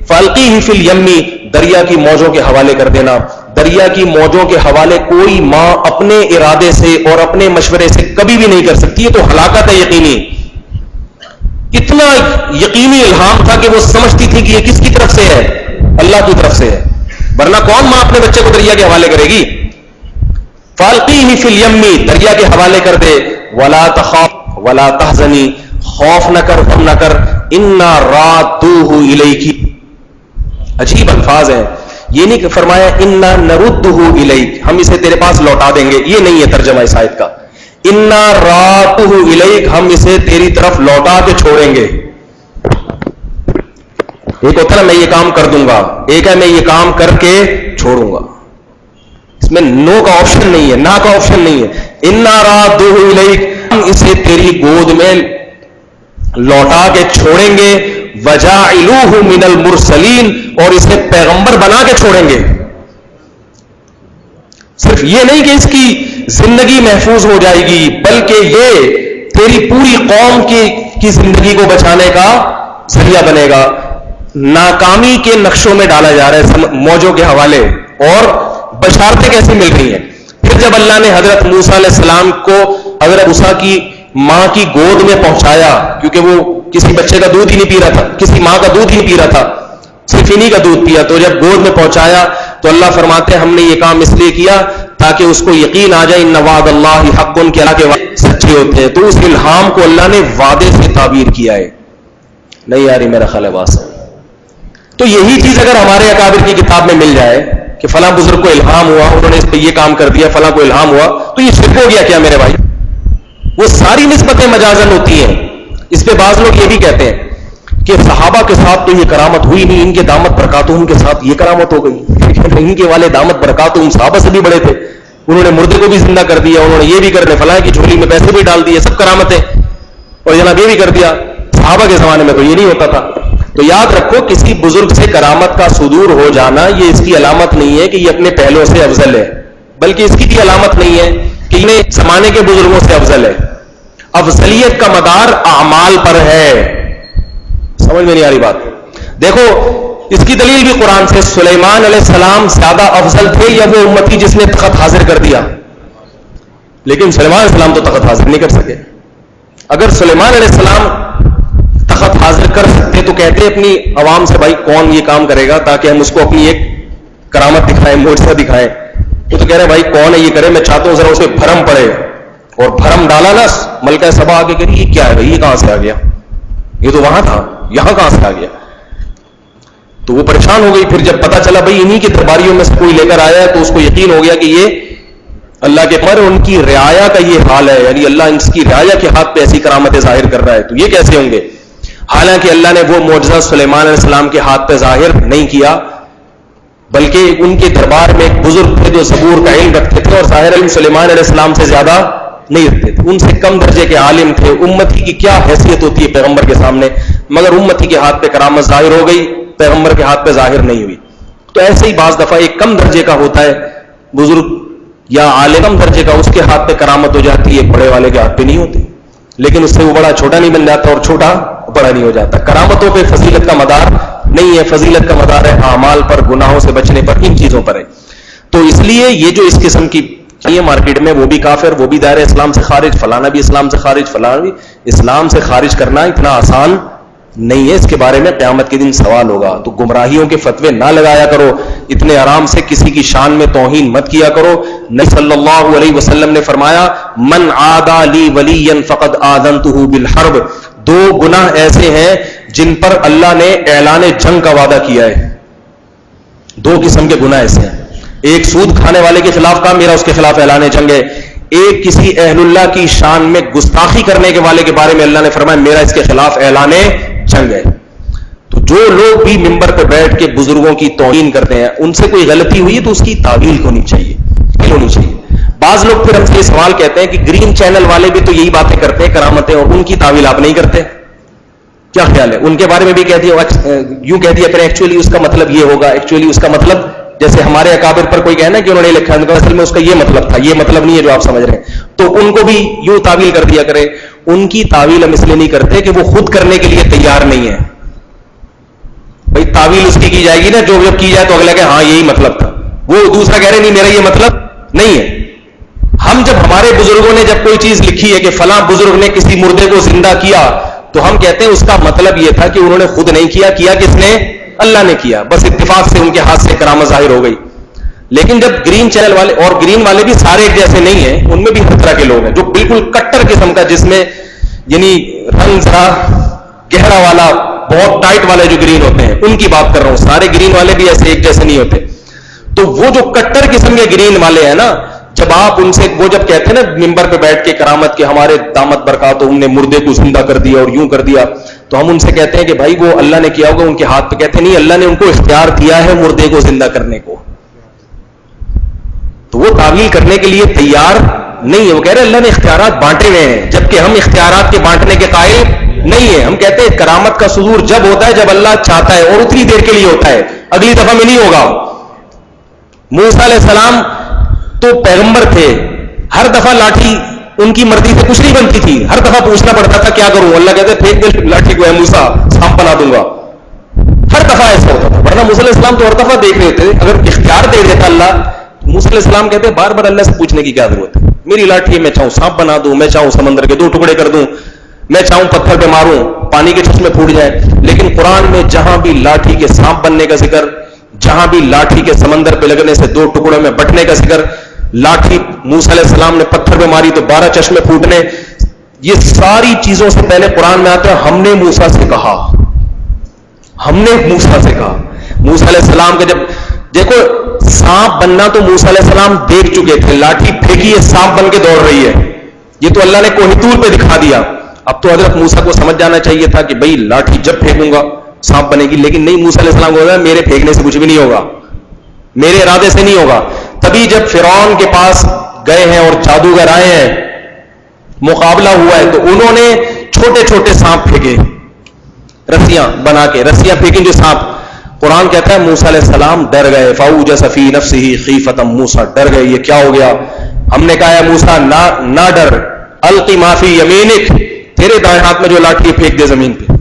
فالقیہ فی الیم, دریا کی موجوں کے حوالے کر دینا. دریا کی موجوں کے حوالے کوئی ماں اپنے ارادے سے اور اپنے مشورے سے کبھی بھی نہیں کر سکتی. یہ تو ہلاکت ہے یقینی. اتنا یقینی الہام تھا کہ وہ سمجھتی تھی کہ یہ کس کی طرف سے ہے؟ اللہ کی طرف سے ہے, ورنہ کون ماں اپنے بچے کو دریا کے حوالے کرے گی؟ فالقیہ فی الیم, دریا کے حوالے کر دے. ولا تخاف ولا تحزنی, خوف نہ کر, غم نہ کر. انا رادوہ الیک, عجیب الفاظ ہیں. یہ نہیں کہ فرمایا انا نردہ الیک, ہم اسے تیرے پاس لوٹا دیں گے. یہ نہیں ہے ترجمہ اس آیت کا. انا رادوہ الیک, ہم اسے تیری طرف لوٹا کے چھوڑیں گے. ایک ہوتا ہے میں یہ کام کر دوں گا, ایک ہے میں یہ کام کر کے چھوڑوں گا. اس میں نو کا آپشن نہیں ہے, نا کا آپشن نہیں ہے. انا رادوہ الیک, ہم اسے تیری گود میں لوٹا کے چھوڑیں گے. وجاعلوہ من المرسلین, اور اسے پیغمبر بنا کے چھوڑیں گے. صرف یہ نہیں کہ اس کی زندگی محفوظ ہو جائے گی, بلکہ یہ تیری پوری قوم کی زندگی کو بچانے کا ذریعہ بنے گا. ناکامی کے نقشوں میں ڈالا جا رہا ہے موجوں کے حوالے, اور بشارتیں کیسی مل رہی ہیں. پھر جب اللہ نے حضرت موسیٰ علیہ السلام کو حضرت موسیٰ کی ماں کی گود میں پہنچایا, کیونکہ وہ کسی بچے کا دودھ ہی نہیں پی رہا تھا, کسی ماں کا دودھ ہی نہیں پی رہا تھا, صرف انہی کا دودھ پیا, تو جب گود میں پہنچایا تو اللہ فرماتے ہیں ہم نے یہ کام اس لیے کیا تاکہ اس کو یقین آ جائے ان وعد اللہ حق, کے اللہ کے وعدے سچے ہوتے ہیں. تو اس الہام کو اللہ نے وعدے سے تعبیر کیا ہے. نہیں آ رہی میرا خیال ہے بات سے. تو یہی چیز اگر ہمارے اکابر کی کتاب میں مل جائے کہ فلاں بزرگ کو الہام ہوا, انہوں نے اس پہ یہ کام کر دیا, فلاں کو الہام ہوا, تو یہ شرک ہو گیا کیا میرے بھائی؟ وہ ساری نسبتیں مجازن ہوتی ہیں. اس پہ بعض لوگ یہ بھی کہتے ہیں کہ صحابہ کے ساتھ تو یہ کرامت ہوئی نہیں, ان کے دامت برکاتہم کے ساتھ یہ کرامت ہو گئی. ان کے والے دامت برکاتہم صحابہ سے بھی بڑے تھے, انہوں نے مردے کو بھی زندہ کر دیا, انہوں نے یہ بھی کر دیا, فلاں کی جھولی میں پیسے بھی ڈال دیے, سب کرامتیں, اور جناب یہ بھی کر دیا. صحابہ کے زمانے میں تو یہ نہیں ہوتا تھا. تو یاد رکھو, کسی بزرگ سے کرامت کا صدور ہو جانا یہ اس کی علامت نہیں ہے کہ یہ اپنے پہلوں سے افضل ہے, بلکہ اس کی بھی علامت نہیں ہے کہ یہ زمانے کے بزرگوں سے افضل ہے. افضلیت کا مدار اعمال پر ہے. سمجھ میں نہیں آ رہی بات؟ دیکھو اس کی دلیل بھی قرآن سے. سلیمان علیہ السلام زیادہ افضل تھے یا وہ امتی جس نے تخت حاضر کر دیا؟ لیکن سلیمان علیہ السلام تو تخت حاضر نہیں کر سکے. اگر سلیمان علیہ السلام تخت حاضر کر سکتے تو کہتے اپنی عوام سے بھائی کون یہ کام کرے گا تاکہ ہم اس کو اپنی ایک کرامت دکھائیں, معجزہ دکھائیں. وہ تو کہہ رہے بھائی کون ہے یہ کرے, میں چاہتا ہوں ذرا اسے بھرم پڑے. اور بھرم ڈالا نا, ملکہ سبا آگے کہی یہ کیا ہے بھائی, یہ کہاں سے آ گیا, یہ تو وہاں تھا, یہاں کہاں سے آ گیا؟ تو وہ پریشان ہو گئی. پھر جب پتا چلا بھائی انہی کے درباریوں میں سے کوئی لے کر آیا ہے تو اس کو یقین ہو گیا کہ یہ اللہ کے پر ان کی رعایا کا یہ حال ہے, یعنی اللہ ان کی رعایا کے ہاتھ پہ ایسی کرامتیں ظاہر کر رہا ہے, تو یہ کیسے ہوں گے؟ حالانکہ اللہ نے وہ معجزہ سلیمان علیہ السلام کے ہاتھ پہ ظاہر نہیں کیا, بلکہ ان کے دربار میں ایک بزرگ تھے جو زبور کا علم رکھتے تھے, اور ظاہر علم سلیمان علیہ السلام سے زیادہ نہیں رکھتے تھے, ان سے کم درجے کے عالم تھے. امتی کی کیا حیثیت ہوتی ہے پیغمبر کے سامنے, مگر امتی کے ہاتھ پہ کرامت ظاہر ہو گئی, پیغمبر کے ہاتھ پہ ظاہر نہیں ہوئی. تو ایسے ہی بعض دفعہ ایک کم درجے کا ہوتا ہے بزرگ یا عالم, کم درجے کا, اس کے ہاتھ پہ کرامت ہو جاتی ہے, بڑے والے کے ہاتھ پہ نہیں ہوتی. لیکن اس سے وہ بڑا چھوٹا نہیں بن جاتا اور چھوٹا بڑا نہیں ہو جاتا. کرامتوں پہ فضیلت کا مدار نہیں ہے, فضیلت کا مدار ہے اعمال پر, گناہوں سے بچنے پر, ان چیزوں پر ہے. تو اس لیے یہ جو اس قسم کی یہ مارکیٹ میں وہ بھی کافر, وہ بھی دائرہ اسلام سے خارج, فلانا بھی اسلام سے خارج, فلانا بھی اسلام سے خارج کرنا اتنا آسان نہیں ہے. اس کے بارے میں قیامت کے دن سوال ہوگا. تو گمراہیوں کے فتوے نہ لگایا کرو, اتنے آرام سے کسی کی شان میں توہین مت کیا کرو. نبی صلی اللہ علیہ وسلم نے فرمایا من عادى لی ولیا فقد آذنته بالحرب. دو گناہ ایسے ہیں جن پر اللہ نے اعلان جنگ کا وعدہ کیا ہے. دو قسم کے گناہ ایسے ہیں. ایک سود کھانے والے کے خلاف کہا میرا اس کے خلاف اعلان جنگ ہے. ایک کسی اہل اللہ کی شان میں گستاخی کرنے کے والے کے بارے میں اللہ نے فرمایا میرا اس کے خلاف اعلان جنگ ہے. تو جو لوگ بھی ممبر پہ بیٹھ کے بزرگوں کی توہین کرتے ہیں, ان سے کوئی غلطی ہوئی تو اس کی تعویل ہونی چاہیے. بعض لوگ پھر ہم سے یہ سوال کہتے ہیں کہ گرین چینل والے بھی تو یہی باتیں کرتے ہیں کرامتیں, اور ان کی تعویل آپ نہیں کرتے, کیا خیال ہے؟ ان کے بارے میں بھی کہہ دیا یوں کہہ دیا کریں ایکچولی اس کا مطلب یہ ہوگا, ایکچولی اس کا مطلب, جیسے ہمارے اکابر پر کوئی کہنا کہ انہوں نے لکھا ہے اصل میں اس کا یہ مطلب تھا, یہ مطلب نہیں ہے جو آپ سمجھ رہے ہیں, تو ان کو بھی یوں تعویل کر دیا کرے. ان کی تعویل ہم اس لیے نہیں کرتے کہ وہ خود کرنے کے لیے تیار نہیں ہے. بھائی تعویل اس کی جائے گی نا, جو جب کی جائے تو اگلا کہ ہاں یہی مطلب تھا, وہ دوسرا کہہ رہے نہیں میرا یہ مطلب نہیں ہے. ہم جب ہمارے بزرگوں نے جب کوئی چیز لکھی ہے کہ فلاں بزرگ نے کسی مردے کو زندہ کیا, تو ہم کہتے ہیں اس کا مطلب یہ تھا کہ انہوں نے خود نہیں کیا, کیا کس نے؟ اللہ نے کیا, بس اتفاق سے ان کے ہاتھ سے کرامت ظاہر ہو گئی. لیکن جب گرین چینل والے, اور گرین والے بھی سارے ایک جیسے نہیں ہیں, ان میں بھی ہر طرح کے لوگ ہیں جو بالکل کٹر قسم کا, جس میں یعنی رنگ ذرا گہرا والا, بہت ٹائٹ والے جو گرین ہوتے ہیں ان کی بات کر رہا ہوں. سارے گرین والے بھی ایسے ایک جیسے نہیں ہوتے. تو وہ جو کٹر قسم کے گرین والے ہیں نا, جب آپ ان سے, وہ جب کہتے ہیں نا ممبر پہ بیٹھ کے کرامت کے ہمارے دامت برکات ہم نے مردے کو زندہ کر دیا اور یوں کر دیا, تو ہم ان سے کہتے ہیں کہ بھائی وہ اللہ نے کیا ہوگا ان کے ہاتھ پہ. کہتے نہیں, اللہ نے ان کو اختیار دیا ہے مردے کو زندہ کرنے کو, تو وہ تعویل کرنے کے لیے تیار نہیں ہے. وہ کہہ رہے اللہ نے اختیارات بانٹے ہوئے ہیں, جبکہ ہم اختیارات کے بانٹنے کے قائل نہیں ہیں. ہم کہتے ہیں کرامت کا ظہور جب ہوتا ہے جب اللہ چاہتا ہے, اور اتنی دیر کے لیے ہوتا ہے, اگلی دفعہ میں نہیں ہوگا. موسیٰ علیہ السلام تو پیغمبر تھے, ہر دفعہ لاٹھی ان کی مرضی سے کچھ نہیں بنتی تھی, ہر دفعہ پوچھنا پڑتا تھا کیا کروں. اللہ کہتے پھینک دے لاٹھی کو, ہے موسیٰ سانپ بنا دوں گا. ہر دفعہ ایسا ہوتا تھا. ورنہ موسیٰ علیہ السلام تو ہر دفعہ دیکھ رہے تھے, اگر اختیار دے دیتا اللہ. موسیٰ علیہ السلام کہتے بار بار اللہ سے پوچھنے کی کیا ضرورت ہے, میری لاٹھی میں چاہوں سانپ بنا دوں, میں چاہوں سمندر کے 2 ٹکڑے کر دوں, میں چاہوں پتھر پہ ماروں پانی کے چشمے پھوٹ جائیں. لیکن قرآن میں جہاں بھی لاٹھی کے سانپ بننے کا ذکر, جہاں بھی لاٹھی کے سمندر پہ لگنے سے 2 ٹکڑوں میں بٹنے کا ذکر, لاٹھی موسیٰ علیہ السلام نے پتھر پہ ماری تو 12 چشمے پھوٹنے, یہ ساری چیزوں سے پہلے قرآن میں آتا ہے ہم نے موسیٰ سے کہا, ہم نے موسیٰ سے کہا. موسیٰ علیہ السلام کے جب دیکھو سانپ بننا تو موسیٰ علیہ السلام دیکھ چکے تھے, لاٹھی پھینکی ہے سانپ بن کے دوڑ رہی ہے, یہ تو اللہ نے کوہ طور پہ دکھا دیا. اب تو حضرت موسیٰ کو سمجھ جانا چاہیے تھا کہ بھئی لاٹھی جب پھینکوں گا سانپ بنے گی, لیکن نہیں, موسیٰ علیہ السلام کو ہوگا میرے پھینکنے سے کچھ بھی نہیں ہوگا, میرے ارادے سے نہیں ہوگا. تبھی جب فرعون کے پاس گئے ہیں اور جادوگر آئے ہیں, مقابلہ ہوا ہے, تو انہوں نے چھوٹے چھوٹے سانپ پھینکے, رسیاں بنا کے رسیاں پھینکی جو سانپ. قرآن کہتا ہے موسیٰ علیہ السلام ڈر گئے, فاوجس فی نفسہ خیفۃ موسیٰ, ڈر گئے یہ کیا ہو گیا. ہم نے کہا ہے موسیٰ نہ ڈر, القی ما فی یمینک, تیرے دائیں ہاتھ میں جو لاٹھی پھینک دے زمین پہ.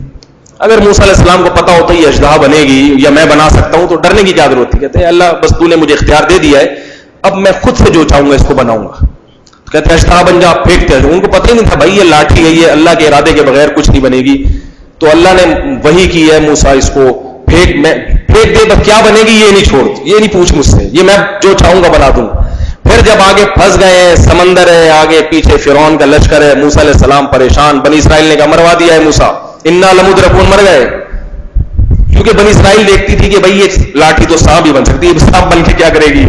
اگر موسیٰ علیہ السلام کو پتا ہوتا یہ اژدہا بنے گی یا میں بنا سکتا ہوں تو ڈرنے کی کیا ضرورت تھی. کہتے ہیں اللہ بس تو نے مجھے اختیار دے دیا ہے, اب میں خود سے جو چاہوں گا اس کو بناؤں گا. کہتے ہیں اژدہا بن جا, پھینکتے ہیں. ان کو پتہ ہی نہیں تھا بھائی یہ لاٹھی ہے, یہ اللہ کے ارادے کے بغیر کچھ نہیں بنے گی. تو اللہ نے وحی کی ہے موسیٰ اس کو پھینک دے, بس کیا بنے گی یہ نہیں چھوڑ, یہ نہیں پوچھ مجھ سے, یہ میں جو چاہوں گا بنا دوں. پھر جب آگے پھنس گئے ہیں, سمندر ہے آگے, پیچھے فرعون کا لشکر ہے, موسیٰ علیہ السلام پریشان. بنی اسرائیل نے کہا مروا دیا ہے موسیٰ, انا لمدرکون, مر گئے. کیونکہ بنی اسرائیل دیکھتی تھی کہ بھئی یہ لاٹھی تو سانپ ہی بن سکتی ہے, سانپ بن کے کیا کرے گی.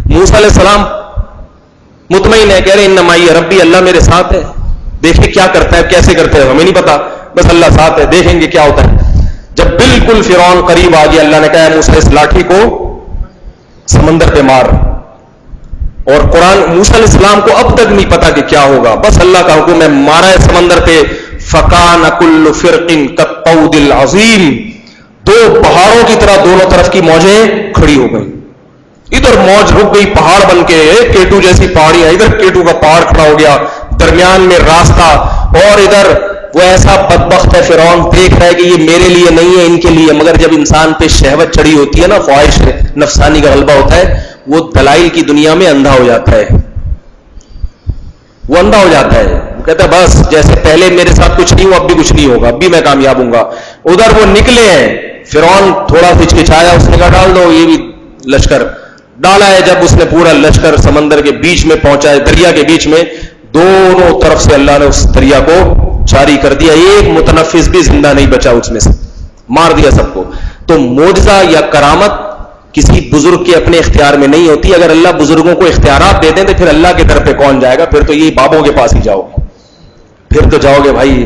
موسیٰ علیہ السلام مطمئن ہے, کہہ رہے ان معی ربی, اللہ میرے ساتھ ہے, دیکھیں کیا کرتا ہے, کیسے کرتے ہیں ہمیں نہیں پتا, بس اللہ ساتھ ہے, دیکھیں گے کیا ہوتا ہے. جب بالکل فرعون قریب آ گیا, اللہ نے کہا موسیٰ اس لاٹھی کو سمندر پہ مار. اور قرآن موسیٰ علیہ السلام کو اب تک نہیں پتا کہ کیا ہوگا, بس اللہ کا حکم ہے, مارا ہے سمندر پہ. فکان کل فرق کالطود العظیم, 2 پہاڑوں کی طرح دونوں طرف کی موجیں کھڑی ہو گئی. ادھر موج رک گئی پہاڑ بن کے, کیٹو جیسی پہاڑی ہے, ادھر کیٹو کا پہاڑ کھڑا ہو گیا, درمیان میں راستہ, اور ادھر وہ ایسا بدبخت ہے فرعون, دیکھ رہا ہے کہ یہ میرے لیے نہیں ہے ان کے لیے. مگر جب انسان پہ شہوت چڑھی ہوتی ہے نا, خواہش نفسانی کا غلبہ ہوتا ہے, وہ دلائل کی دنیا میں اندھا ہو جاتا ہے, وہ اندھا ہو جاتا ہے. وہ کہتا ہے بس جیسے پہلے میرے ساتھ کچھ نہیں ہوا اب بھی کچھ نہیں ہوگا, اب بھی میں کامیاب ہوں گا. ادھر وہ نکلے ہیں, فرعون تھوڑا ہچکچایا, اس نے کہا ڈال دو یہ بھی لشکر. ڈالا ہے, جب اس نے پورا لشکر سمندر کے بیچ میں پہنچا ہے, دریا کے بیچ میں, دونوں طرف سے اللہ نے اس دریا کو جاری کر دیا, ایک متنفس بھی زندہ نہیں بچا اس میں سے, مار دیا سب کو. تو معجزہ یا کرامت کسی بزرگ کے اپنے اختیار میں نہیں ہوتی. اگر اللہ بزرگوں کو اختیارات دے دیں تو پھر اللہ کے در پہ کون جائے گا؟ پھر تو یہی بابوں کے پاس ہی جاؤ گے, پھر تو جاؤ گے بھائی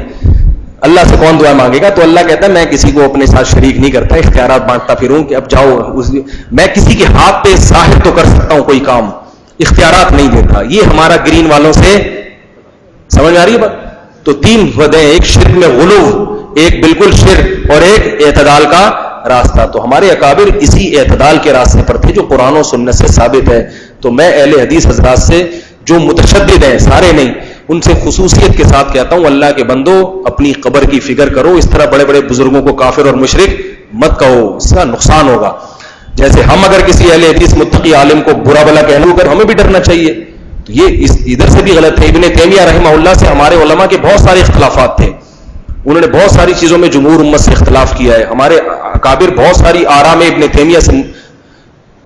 اللہ سے کون دعا مانگے گا. تو اللہ کہتا ہے میں کسی کو اپنے ساتھ شریک نہیں کرتا, اختیارات بانٹتا پھروں کہ اب جاؤ. میں کسی کے ہاتھ پہ ظاہر تو کر سکتا ہوں کوئی کام, اختیارات نہیں دیتا. یہ ہمارا گرین والوں سے سمجھ آ رہی ہے بات؟ تو تین وجہیں, ایک شرک میں غلو, ایک بالکل شرک, اور ایک اعتدال کا راستہ. تو ہمارے اکابر اسی اعتدال کے راستے پر تھے جو قرآن و سنت سے ثابت ہے. تو میں اہل حدیث حضرات سے جو متشدد ہیں, سارے نہیں, ان سے خصوصیت کے ساتھ کہتا ہوں اللہ کے بندو اپنی قبر کی فکر کرو. اس طرح بڑے بڑے بزرگوں کو کافر اور مشرک مت کہو, اس کا نقصان ہوگا. جیسے ہم اگر کسی اہل حدیث متقی عالم کو برا بلا کہنے کر ہمیں بھی ڈرنا چاہیے, تو یہ ادھر سے بھی غلط ہے. ابن تیمیہ رحمہ اللہ سے ہمارے علماء کے بہت سارے اختلافات تھے, انہوں نے بہت ساری چیزوں میں جمہور امت سے اختلاف کیا ہے. ہمارے اکابر بہت ساری آراء میں ابن تیمیہ سے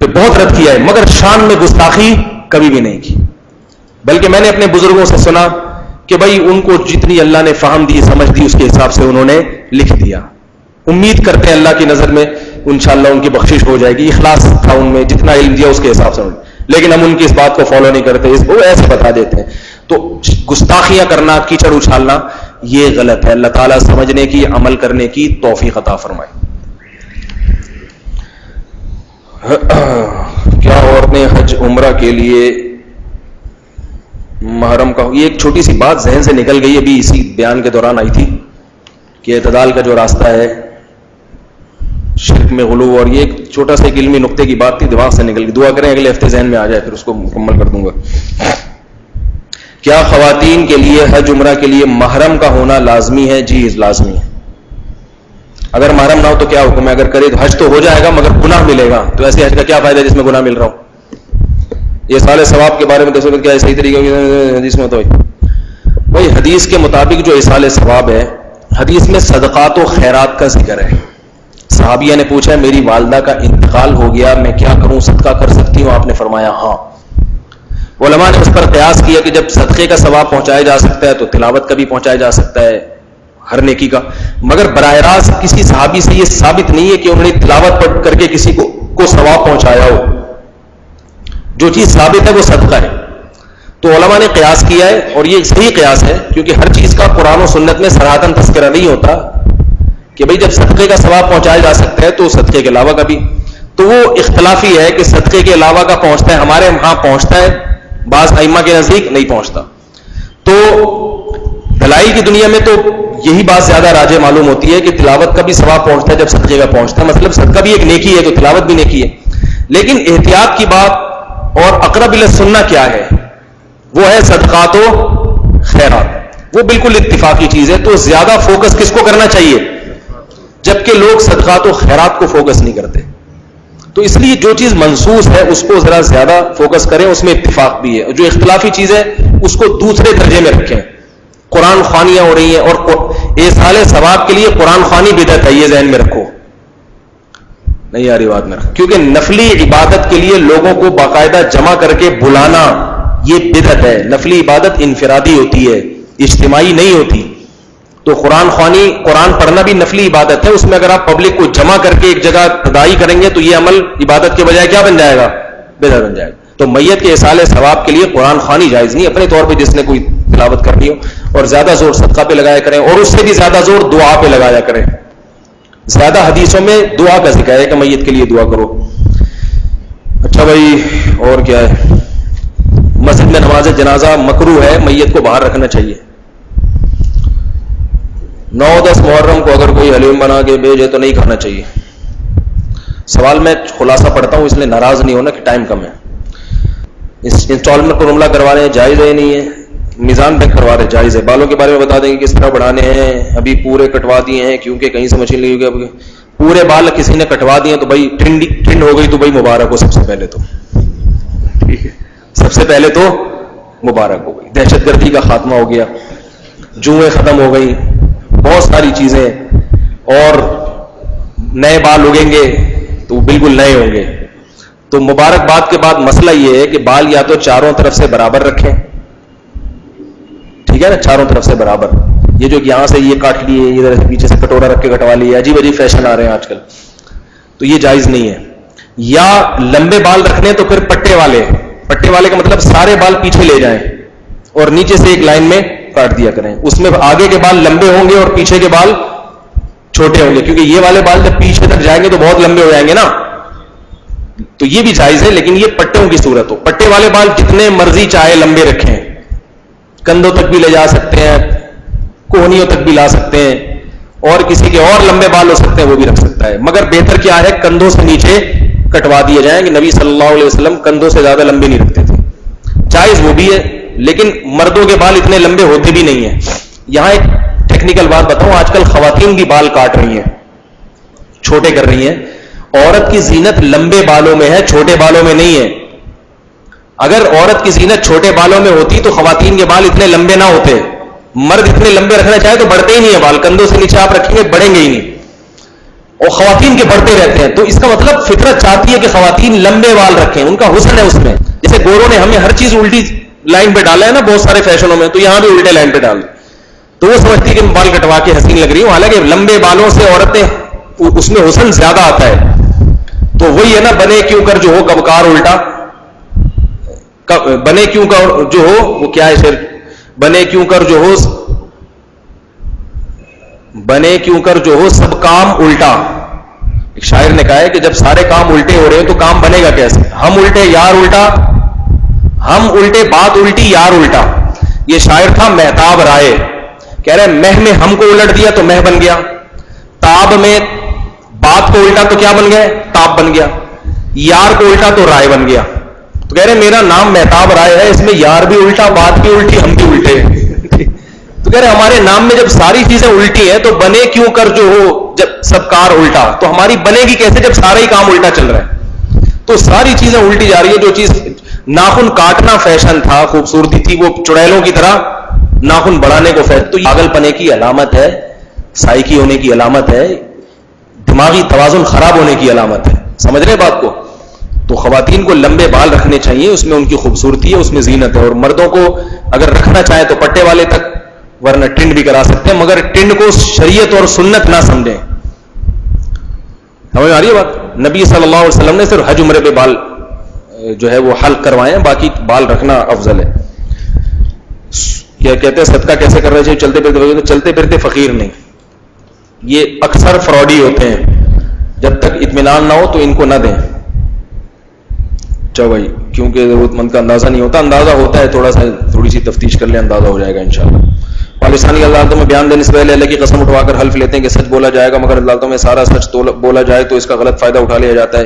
پہ بہت رد کیا ہے, مگر شان میں گستاخی کبھی بھی نہیں کی. بلکہ میں نے اپنے بزرگوں سے سنا کہ بھائی ان کو جتنی اللہ نے فہم دی, سمجھ دی, اس کے حساب سے انہوں نے لکھ دیا. امید کرتے ہیں اللہ کی نظر میں انشاءاللہ ان کی بخشش ہو جائے گی. اخلاص تھا ان میں, جتنا علم دیا اس کے حساب سے. لیکن ہم ان کی اس بات کو فالو نہیں کرتے, اس کو ایسے بتا دیتے ہیں. تو گستاخیاں کرنا, کیچڑ اچھالنا, یہ غلط ہے. اللہ تعالیٰ سمجھنے کی, عمل کرنے کی توفیق عطا فرمائے. کیا عورتیں حج عمرہ کے لیے محرم کا, یہ ایک چھوٹی سی بات ذہن سے نکل گئی ابھی اسی بیان کے دوران آئی تھی کہ اعتدال کا جو راستہ ہے شرک میں غلو, اور یہ ایک چھوٹا سا ایک علمی نقطے کی بات تھی, دماغ سے نکل گئی. دعا کریں اگلے ہفتے ذہن میں آ جائے, پھر اس کو مکمل کر دوں گا. کیا خواتین کے لیے حج عمرہ کے لیے محرم کا ہونا لازمی ہے؟ جی لازمی ہے. اگر محرم نہ ہو تو کیا حکم ہے؟ اگر کرے تو حج تو ہو جائے گا مگر گناہ ملے گا. تو ایسے حج کا کیا فائدہ جس میں گناہ مل رہا ہو؟ یہ سال ثواب کے بارے میں تو کیا صحیح طریقے حدیث میں تو بھائی حدیث کے مطابق جو اصال ثواب ہے, حدیث میں صدقات و خیرات کا ذکر ہے. صحابیہ نے پوچھا میری والدہ کا انتقال ہو گیا, میں کیا کروں, صدقہ کر سکتی ہوں؟ آپ نے فرمایا ہاں. علماء نے اس پر قیاس کیا کہ جب صدقے کا ثواب پہنچایا جا سکتا ہے تو تلاوت کا بھی پہنچایا جا سکتا ہے, ہر نیکی کا. مگر براہ راست کسی صحابی سے یہ ثابت نہیں ہے کہ انہوں نے تلاوت پڑھ کر کے کسی کو ثواب پہنچایا ہو. جو چیز ثابت ہے وہ صدقہ ہے. تو علماء نے قیاس کیا ہے, اور یہ صحیح قیاس ہے, کیونکہ ہر چیز کا قرآن و سنت میں صراحتاً تذکرہ نہیں ہوتا کہ بھئی جب صدقے کا ثواب پہنچایا جا سکتا ہے تو صدقے کے علاوہ کا بھی. تو وہ اختلافی ہے کہ صدقے کے علاوہ کا پہنچتا ہے, ہمارے ہاں پہنچتا ہے, بعض ائمہ کے نزدیک نہیں پہنچتا. تو دلائل کی دنیا میں تو یہی بات زیادہ راجح معلوم ہوتی ہے کہ تلاوت کا بھی ثواب پہنچتا ہے جب صدقے کا پہنچتا ہے. مطلب صدقہ بھی ایک نیکی ہے تو تلاوت بھی نیکی ہے. لیکن احتیاط کی بات اور اقرب الی السنہ کیا ہے؟ وہ ہے صدقات و خیرات. وہ بالکل اتفاقی چیز ہے. تو زیادہ فوکس کس کو کرنا چاہیے؟ جبکہ لوگ صدقات و خیرات کو فوکس نہیں کرتے. تو اس لیے جو چیز منصوص ہے اس کو ذرا زیادہ فوکس کریں, اس میں اتفاق بھی ہے. جو اختلافی چیز ہے اس کو دوسرے درجے میں رکھیں. قرآن خوانیاں ہو رہی ہیں, اور ایصال ثواب کے لیے قرآن خوانی بدعت ہے, یہ ذہن میں رکھو. نہیں آ رہی بات میں رکھ, کیونکہ نفلی عبادت کے لیے لوگوں کو باقاعدہ جمع کر کے بلانا یہ بدعت ہے. نفلی عبادت انفرادی ہوتی ہے, اجتماعی نہیں ہوتی. تو قرآن خوانی, قرآن پڑھنا بھی نفلی عبادت ہے. اس میں اگر آپ پبلک کو جمع کر کے ایک جگہ تدائی کریں گے تو یہ عمل عبادت کے بجائے کیا بن جائے گا؟ بدعت بن جائے گا. تو میت کے ایصال ثواب کے لیے قرآن خوانی جائز نہیں. اپنے طور پہ جس نے کوئی تلاوت کرنی ہو, اور زیادہ زور صدقہ پہ لگایا کریں, اور اس سے بھی زیادہ زور دعا پہ لگایا کریں. زیادہ حدیثوں میں دعا کا ذکر ہے کہ میت کے لیے دعا کرو. اچھا بھائی, اور کیا ہے؟ مسجد میں نماز جنازہ مکروہ ہے, میت کو باہر رکھنا چاہیے. 9-10 محرم کو اگر کوئی حلیم بنا کے بھیجے تو نہیں کھانا چاہیے. سوال میں خلاصہ پڑھتا ہوں اس لیے ناراض نہیں ہونا کہ ٹائم کم ہے. انسٹالمنٹ پر عملہ کروانے ہیں, جائز ہے نہیں ہے؟ میزان تک کروا رہے جائز ہے. بالوں کے بارے میں بتا دیں گے کس طرح بڑھانے ہیں. ابھی پورے کٹوا دیے ہیں کیونکہ کہیں سے مشین لی ہوگی. پورے بال کسی نے کٹوا دیے تو بھائی ٹھنڈ ہو گئی تو بھائی مبارک ہو. سب سے پہلے تو ٹھیک ہے, سب سے پہلے تو مبارک ہو گئی. دہشت گردی کا خاتمہ ہو گیا, جوئیں ختم ہو گئی, بہت ساری چیزیں, اور نئے بال اگیں گے تو بالکل نئے ہوں گے. تو مبارکباد کے بعد مسئلہ یہ ہے کہ بال یا تو چاروں طرف سے برابر رکھیں, ٹھیک ہے نا, چاروں طرف سے برابر. یہ جو یہاں سے یہ کاٹ لیے, ادھر پیچھے سے کٹورا رکھ کے کٹوا لیے, عجیب عجیب فیشن آ رہے ہیں آج کل, تو یہ جائز نہیں ہے. یا لمبے بال رکھنے تو پھر پٹے والے کا مطلب سارے بال پیچھے لے جائیں اور نیچے سے ایک لائن میں کاٹ دیا کریں. اس میں آگے کے بال لمبے ہوں گے اور پیچھے کے بال چھوٹے ہوں گے, کیونکہ یہ والے بال جب پیچھے تک جائیں گے تو بہت لمبے ہو جائیں گے نا. تو یہ بھی جائز ہے, لیکن یہ پٹوں کی صورت ہو. پٹے والے بال جتنے مرضی چاہے لمبے رکھیں, کندھوں تک بھی لے جا سکتے ہیں, کوہنیوں تک بھی لا سکتے ہیں, اور کسی کے اور لمبے بال ہو سکتے ہیں وہ بھی رکھ سکتا ہے. مگر بہتر کیا ہے, کندھوں سے نیچے کٹوا دیے جائیں, کہ نبی صلی اللہ علیہ وسلم کندھوں سے زیادہ لمبے نہیں رکھتے تھے. جائز وہ بھی ہے, لیکن مردوں کے بال اتنے لمبے ہوتے بھی نہیں ہیں. یہاں ایک ٹیکنیکل بات بتاؤں, آج کل خواتین بھی بال کاٹ رہی ہیں, چھوٹے کر رہی ہیں. عورت کی زینت لمبے بالوں میں ہے, چھوٹے بالوں میں نہیں ہے. اگر عورت کی زینت چھوٹے بالوں میں ہوتی تو خواتین کے بال اتنے لمبے نہ ہوتے. مرد اتنے لمبے رکھنا چاہے تو بڑھتے ہی نہیں ہیں بال, کندھوں سے نیچے آپ رکھیں گے بڑھیں گے ہی نہیں, اور خواتین کے بڑھتے رہتے ہیں. تو اس کا مطلب فطرت چاہتی ہے کہ خواتین لمبے بال رکھیں, ان کا حسن ہے اس میں. جیسے گوروں نے ہمیں ہر چیز الٹی لائن پہ ڈالا ہے نا بہت سارے فیشنوں میں, تو یہاں بھی الٹے لائن پہ ڈال, تو وہ سمجھتی کہ بال کٹوا کے حسین لگ رہی ہوں. حالانکہ لمبے بالوں سے عورتیں اس میں حسن زیادہ آتا ہے. تو وہی ہے نا, بنے کیوں کر جو ہو کبکار الٹا, بنے کیوں کر جو ہو وہ کیا ہے شعر, بنے کیوں کر جو ہو, بنے کیوں کر جو ہو سب کام الٹا. ایک شاعر نے کہا ہے کہ جب سارے کام الٹے ہو رہے ہیں تو کام بنے گا کیسے. ہم الٹے یار الٹا, ہم الٹے بات الٹی یار الٹا. یہ شاعر تھا مہتاب رائے, کہہ رہے مہ میں ہم کو الٹ دیا تو مہ بن گیا, تاب میں بات کو الٹا تو کیا بن گیا, تاب بن گیا, یار کو الٹا تو رائے بن گیا. تو کہہ رہے میرا نام مہتاب رائے ہے, اس میں یار بھی الٹا, بات بھی الٹی, ہم بھی الٹے. تو کہہ رہے ہمارے نام میں جب ساری چیزیں الٹی ہیں تو بنے کیوں کر جو ہو جب سب کار الٹا, تو ہماری بنے گی کیسے جب سارا ہی کام الٹا چل رہا ہے. تو ساری چیزیں الٹی جا رہی ہے. جو چیز ناخن کاٹنا فیشن تھا, خوبصورتی تھی, وہ چڑیلوں کی طرح ناخن بڑھانے کو فیشن. تو پاگل پنے کی علامت ہے, سائیکی ہونے کی علامت ہے, دماغی توازن خراب ہونے کی علامت ہے. سمجھ رہے بات کو. تو خواتین کو لمبے بال رکھنے چاہیے, اس میں ان کی خوبصورتی ہے, اس میں زینت ہے. اور مردوں کو اگر رکھنا چاہے تو پٹے والے تک, ورنہ ٹنڈ بھی کرا سکتے ہیں, مگر ٹنڈ کو شریعت اور سنت نہ سمجھیں. سمجھ آ رہی ہے بات. نبی صلی اللہ علیہ وسلم نے صرف حج عمرے پہ بال جو ہے وہ حلق کروائے ہیں, باقی بال رکھنا افضل ہے. کیا کہتے ہیں صدقہ کیسے کر رہے ہیں, چلتے پھرتے, چلتے پھرتے فقیر نہیں. یہ اکثر فراڈی ہوتے ہیں, جب تک اطمینان نہ ہو تو ان کو نہ دیں. چلو بھائی, کیونکہ ضرورت مند کا اندازہ نہیں ہوتا, اندازہ ہوتا ہے تھوڑا سا, تھوڑی سی تفتیش کر لیں, اندازہ ہو جائے گا انشاءاللہ. پاکستانی عدالتوں میں بیان دینے سے پہلے اللہ کی قسم اٹھوا کر حلف لیتے ہیں کہ سچ بولا جائے گا, مگر عدالتوں میں سارا سچ بولا جائے تو اس کا غلط فائدہ اٹھا لیا جاتا ہے.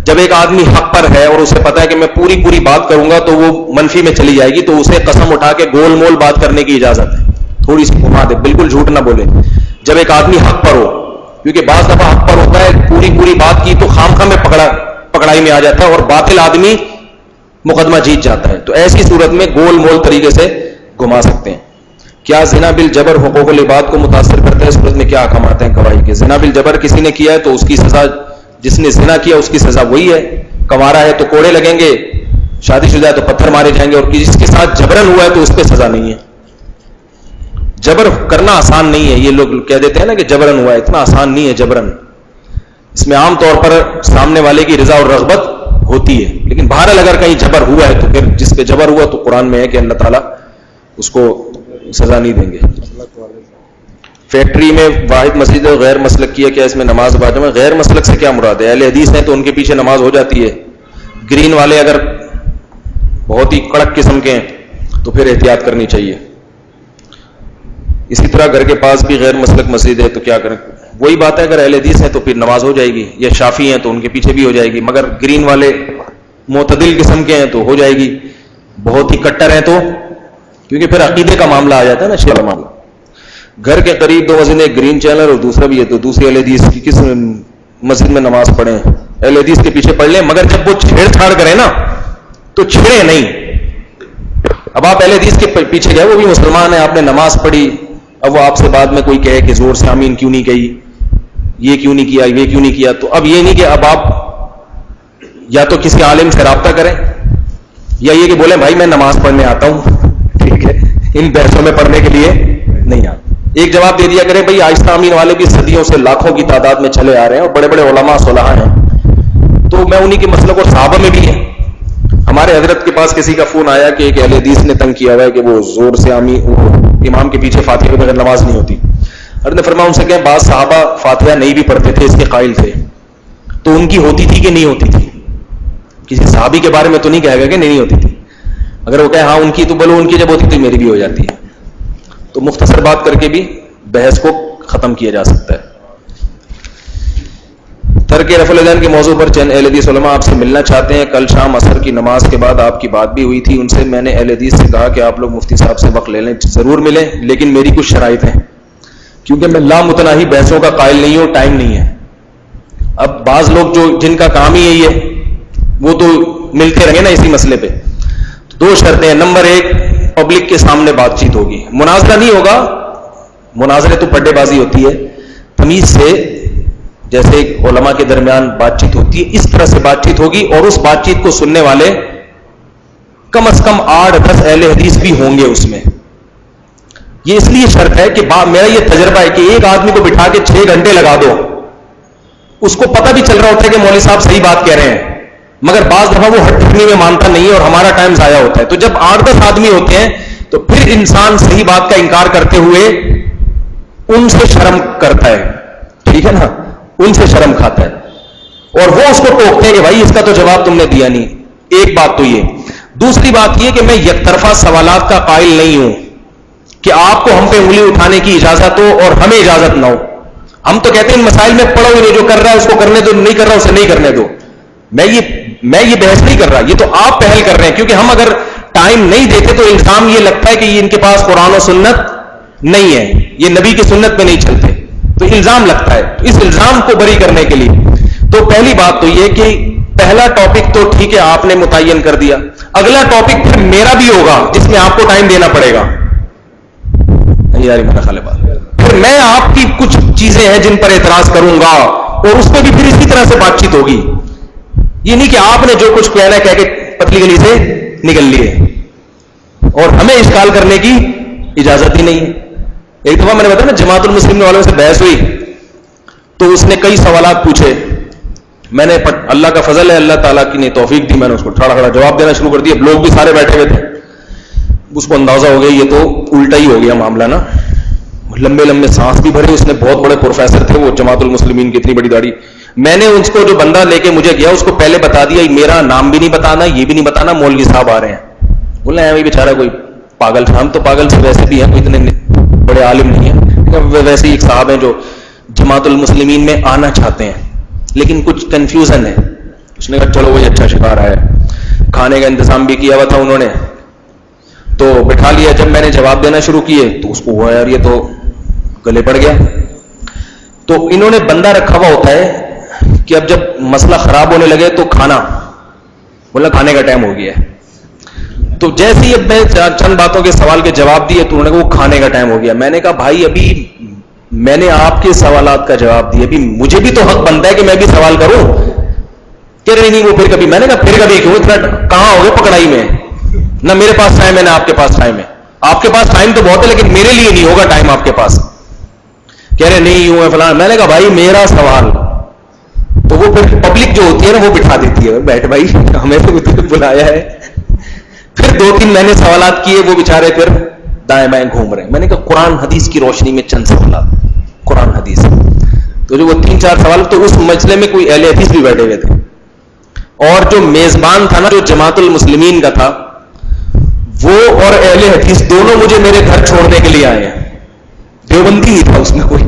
جب ایک آدمی حق پر ہے اور اسے پتا ہے کہ میں پوری بات کروں گا تو وہ منفی میں چلی جائے گی, تو اسے قسم اٹھا کے گول مول بات کرنے کی اجازت ہے, تھوڑی سی گھما دے, بالکل جھوٹ نہ بولے. جب ایک آدمی حق پر ہو, کیونکہ بعض دفعہ حق پر ہوتا ہے, پوری بات کی تو خام میں پکڑائی میں آ جاتا ہے اور باطل آدمی مقدمہ جیت جاتا ہے. تو ایسی صورت میں گول مول طریقے سے گھما سکتے ہیں. کیا زنا بالجبر حقوق العباد کو متاثر کرتا ہے, اس صورت میں کیا احکام آتے ہیں گواہی کے. زنا بالجبر کسی نے کیا ہے تو اس کی سزا, جس نے زنا کیا اس کی سزا وہی ہے. کنوارا ہے تو کوڑے لگیں گے, شادی شدہ ہے تو پتھر مارے جائیں گے, اور جس کے ساتھ جبرن ہوا ہے تو اس پہ سزا نہیں ہے. جبر کرنا آسان نہیں ہے. یہ لوگ کہہ دیتے ہیں نا کہ جبرن ہوا ہے, اتنا آسان نہیں ہے جبرن. اس میں عام طور پر سامنے والے کی رضا اور رغبت ہوتی ہے, لیکن بہرحال اگر کہیں جبر ہوا ہے تو پھر جس پہ جبر ہوا تو قرآن میں ہے کہ اللہ تعالیٰ اس کو سزا نہیں دیں گے. فیکٹری میں واحد مسجد غیر مسلک کی ہے, کیا اس میں نماز باجب ہے؟ غیر مسلک سے کیا مراد ہے؟ اہل حدیث ہیں تو ان کے پیچھے نماز ہو جاتی ہے. گرین والے اگر بہت ہی کڑک قسم کے ہیں تو پھر احتیاط کرنی چاہیے. اسی طرح گھر کے پاس بھی غیر مسلک مسجد ہے تو کیا کریں؟ وہی بات ہے, اگر اہل حدیث ہیں تو پھر نماز ہو جائے گی, یا شافعی ہیں تو ان کے پیچھے بھی ہو جائے گی. مگر گرین والے معتدل قسم کے ہیں تو ہو جائے گی, بہت ہی کٹر ہیں تو, کیونکہ پھر عقیدے کا معاملہ آ جاتا ہے نا, شیعہ کا معاملہ. گھر کے قریب 2 مسجد, ایک گرین چینل اور دوسرا بھی ہے, تو دوسری اہل حدیث کی کس مسجد میں نماز پڑھیں؟ اہل حدیث کے پیچھے پڑھ لیں, مگر جب وہ چھیڑ چھاڑ کریں نا تو چھیڑے نہیں. اب آپ اہل حدیث کے پیچھے گئے, وہ بھی مسلمان ہیں, آپ نے نماز پڑھی, اب وہ آپ سے بعد میں کوئی کہے کہ زور سے آمین کیوں نہیں کہی, یہ کیوں نہیں کیا, یہ کیوں نہیں کیا, تو اب یہ نہیں کہ اب آپ یا تو کسی عالم سے رابطہ کریں, یا یہ کہ بولیں بھائی میں نماز پڑھنے آتا ہوں, ٹھیک ہے, ان بحثوں میں پڑھنے کے لیے نہیں آتا. ایک جواب دے دیا کرے بھائی آہستہ امین والے بھی صدیوں سے لاکھوں کی تعداد میں چلے آ رہے ہیں اور بڑے بڑے علماء صلحاء ہیں, تو میں انہی کے مسلک اور صحابہ میں بھی ہے. ہمارے حضرت کے پاس کسی کا فون آیا کہ ایک اہل حدیث نے تنگ کیا ہوا ہے کہ وہ زور سے امام کے پیچھے فاتحہ کے بغیر نماز نہیں ہوتی. حضرت نے فرمایا ان سے کہ بعض صحابہ فاتحہ نہیں بھی پڑھتے تھے، اس کے قائل تھے، تو ان کی ہوتی تھی کہ نہیں ہوتی تھی؟ کسی صحابی کے بارے میں تو نہیں کہے گا کہ نہیں ہوتی تھی. اگر وہ کہے ہاں ان کی، تو بولو ان کی جب ہوتی تھی میری بھی ہو جاتی ہے. تو مختصر بات کر کے بھی بحث کو ختم کیا جا سکتا ہے. ترک رفع الاذان کے موضوع پر چند اہل حدیث علماء آپ سے ملنا چاہتے ہیں. کل شام عصر کی نماز کے بعد آپ کی بات بھی ہوئی تھی. ان سے میں نے اہل حدیث سے کہا کہ آپ لوگ مفتی صاحب سے وقت لے لیں، ضرور ملیں، لیکن میری کچھ شرائط ہیں، کیونکہ میں لامتناہی بحثوں کا قائل نہیں ہوں، ٹائم نہیں ہے. اب بعض لوگ جو جن کا کام ہی یہی ہے وہ تو ملتے رہیں نا اسی مسئلے پہ. دو شرطیں ہیں. نمبر ایک، پبلک کے سامنے بات چیت ہوگی، مناظرہ نہیں ہوگا. مناظرے تو پڈے بازی ہوتی ہے، تمیز سے جیسے علماء کے درمیان بات چیت ہوتی ہے اس طرح سے بات چیت ہوگی، اور اس بات چیت کو سننے والے کم از کم 8-10 اہل حدیث بھی ہوں گے اس میں. یہ اس لیے شرط ہے کہ میرا یہ تجربہ ہے کہ ایک آدمی کو بٹھا کے 6 گھنٹے لگا دو، اس کو پتہ بھی چل رہا ہوتا ہے کہ مولوی صاحب صحیح بات کہہ رہے ہیں، مگر بعض دفعہ وہ ہٹ پھرنے میں مانتا نہیں ہے اور ہمارا ٹائم ضائع ہوتا ہے. تو جب 8-10 آدمی ہوتے ہیں تو پھر انسان صحیح بات کا انکار کرتے ہوئے ان سے شرم کرتا ہے، ٹھیک ہے نا، ان سے شرم کھاتا ہے، اور وہ اس کو ٹوکتے ہیں کہ بھائی اس کا تو جواب تم نے دیا نہیں. ایک بات تو یہ. دوسری بات یہ کہ میں یک طرفہ سوالات کا قائل نہیں ہوں کہ آپ کو ہم پہ انگلی اٹھانے کی اجازت ہو اور ہمیں اجازت نہ ہو. ہم تو کہتے ہیں ان مسائل میں پڑھو ہی نہیں، جو کر رہا ہے اس کو کرنے دو، نہیں کر رہا اسے نہیں کرنے دو. میں یہ بحث نہیں کر رہا، یہ تو آپ پہل کر رہے ہیں، کیونکہ ہم اگر ٹائم نہیں دیتے تو الزام یہ لگتا ہے کہ یہ ان کے پاس قرآن و سنت نہیں ہے، یہ نبی کی سنت پہ نہیں چلتے، تو الزام لگتا ہے. تو اس الزام کو بری کرنے کے لیے تو پہلی بات تو یہ کہ پہلا ٹاپک تو ٹھیک ہے آپ نے متعین کر دیا، اگلا ٹاپک پھر میرا بھی ہوگا جس میں آپ کو ٹائم دینا پڑے گا. میرا خیال ہے پھر میں آپ کی کچھ چیزیں ہیں جن پر اعتراض کروں گا اور اس پہ بھی پھر اسی طرح سے بات چیت ہوگی. یہ نہیں کہ آپ نے جو کچھ کہنا ہے کہہ کے پتلی گلی سے نکل لیے اور ہمیں اشکال کرنے کی اجازت ہی نہیں ہے. ایک دفعہ میں نے بتایا نا جماعت المسلمین والوں سے بحث ہوئی تو اس نے کئی سوالات پوچھے. میں نے اللہ کا فضل ہے، اللہ تعالیٰ کی نے توفیق دی، میں نے اس کو ٹھاڑا کھڑا جواب دینا شروع کر دیا. لوگ بھی سارے بیٹھے ہوئے تھے، اس کو اندازہ ہو گیا یہ تو الٹا ہی ہو گیا معاملہ نا. لمبے لمبے سانس بھی بھرے. اس نے بہت بڑے پروفیسر تھے وہ جماعت المسلمین کی، اتنی بڑی داڑھی. میں نے اس کو جو بندہ لے کے مجھے گیا اس کو پہلے بتا دیا میرا نام بھی نہیں بتانا، یہ بھی نہیں بتانا، مولوی صاحب آ رہے ہیں. بولے ہیں بیچارہ کوئی پاگل. ہم تو پاگل سے ویسے بھی ہیں، کوئی اتنے بڑے عالم نہیں ہیں، ویسے ہی ایک صاحب ہیں جو جماعت المسلمین میں آنا چاہتے ہیں لیکن کچھ کنفیوژن ہے. اس نے کہا چلو وہی اچھا شکار ہے. کھانے کا انتظام بھی کیا ہوا تھا انہوں نے، تو بٹھا لیا. جب میں نے جواب دینا شروع کیے تو اس کو ہوا یار یہ تو گلے پڑ گیا. تو انہوں نے بندہ رکھا ہوا ہوتا ہے کہ اب جب مسئلہ خراب ہونے لگے تو بولا کھانے کا ٹائم ہو گیا ہے. تو جیسے ہی اب میں چند باتوں کے سوال کے جواب دیے تو انہوں نے کہا وہ کھانے کا ٹائم ہو گیا. میں نے کہا بھائی ابھی میں نے آپ کے سوالات کا جواب دیا، ابھی مجھے بھی تو حق بنتا ہے کہ میں بھی سوال کروں. کہہ رہے نہیں وہ پھر کبھی. میں نے کہا پھر کبھی کیوں، اتنا کہاں ہو گئے پکڑائی میں؟ نہ میرے پاس ٹائم ہے نہ آپ کے پاس ٹائم ہے. آپ کے پاس ٹائم تو بہت ہے لیکن میرے لیے نہیں ہوگا ٹائم آپ کے پاس. کہہ رہے نہیں یوں ہے فلاں. میں نے کہا بھائی میرا سوال. تو وہ پھر پبلک جو ہوتی ہے نا وہ بٹھا دیتی ہے، بیٹھ بھائی ہمیں تو بلایا ہے. پھر 2-3 میں نے سوالات کیے، وہ بیچارے پھر دائیں بائیں گھوم رہے ہیں. میں نے کہا قرآن حدیث کی روشنی میں چند سوالات، قرآن حدیث. تو جو وہ 3-4 سوال، تو اس مجلے میں کوئی اہل حدیث بھی بیٹھے ہوئے تھے، اور جو میزبان تھا نا جو جماعت المسلمین کا تھا وہ اور اہل حدیث دونوں مجھے میرے گھر چھوڑنے کے لیے آئے ہیں. دیوبندی ہی تھا اس میں کوئی،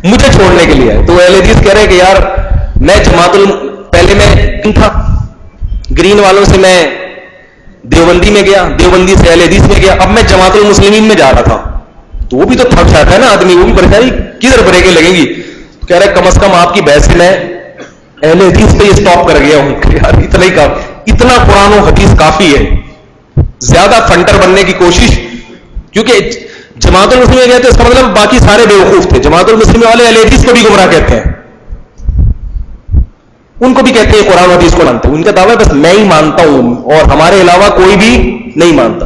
مجھے چھوڑنے کے لیے آئے. تو اہل حدیث کہہ رہے کہ یار میں پہلے میں تھا گرین والوں سے، میں دیوبندی میں گیا، دیوبندی سے اہل حدیث میں گیا، اب میں جماعت المسلمین میں جا رہا تھا. تو وہ بھی تو تھک جاتا ہے نا آدمی، وہ بھی پریشانی کدھر بریکیں لگیں گی. کہہ رہے کم از کم آپ کی بحث سے میں اہل حدیث پہ اسٹاپ کر گیا ہوں کہ یار اتنا ہی کافی، اتنا قرآن و حدیث کافی ہے. زیادہ فنٹر بننے کی کوشش، کیونکہ جماعت المسلمین کہتے ہیں اس کا مطلب باقی سارے بیوقوف تھے. جماعت المسلمین والے اہل حدیث کو بھی گمراہ کہتے ہیں، ان کو بھی کہتے ہیں قرآن و حدیث کو مانتے ہیں. ان کا دعویٰ ہے بس میں ہی مانتا ہوں اور ہمارے علاوہ کوئی بھی نہیں مانتا.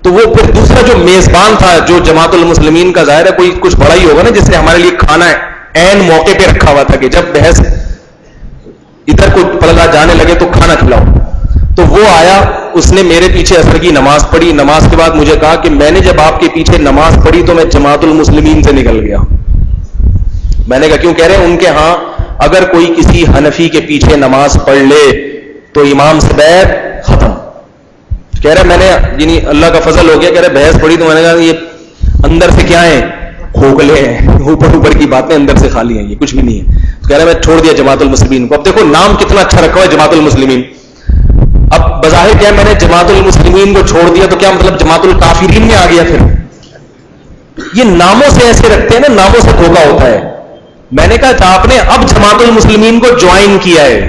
تو وہ پھر دوسرا جو میزبان تھا جو جماعت المسلمین کا، ظاہر ہے کوئی کچھ بڑا ہی ہوگا نا جس نے ہمارے لیے کھانا عین موقع پہ رکھا ہوا تھا کہ جب بحث ادھر کو پللا جانے لگے تو کھانا کھلاؤ. تو وہ آیا, اس نے میرے پیچھے عصر کی نماز پڑھی. نماز کے بعد مجھے کہا کہ میں نے جب آپ کے پیچھے نماز پڑھی تو میں جماعت المسلمین سے نکل گیا. میں نے کہا کیوں؟ کہہ رہے ہیں ان کے ہاں اگر کوئی کسی حنفی کے پیچھے نماز پڑھ لے تو امام سے بیعت ختم. کہہ رہے میں نے یعنی اللہ کا فضل ہو گیا. کہہ رہے بحث پڑھی تو میں نے کہا یہ اندر سے کیا ہیں؟ کھوکھلے ہیں, اوپر کی باتیں, اندر سے خالی ہیں, یہ کچھ بھی نہیں ہے. تو کہہ رہے میں چھوڑ دیا جماعت المسلمین کو. اب دیکھو نام کتنا اچھا رکھا ہوا ہے, جماعت المسلمین. اب بظاہر کیا میں نے جماعت المسلمین کو چھوڑ دیا تو کیا مطلب جماعت الکافرین میں آ گیا؟ پھر یہ ناموں سے ایسے رکھتے ہیں نا, ناموں سے دھوکا ہوتا ہے. میں نے کہا آپ نے اب جماعت المسلمین کو جوائن کیا ہے.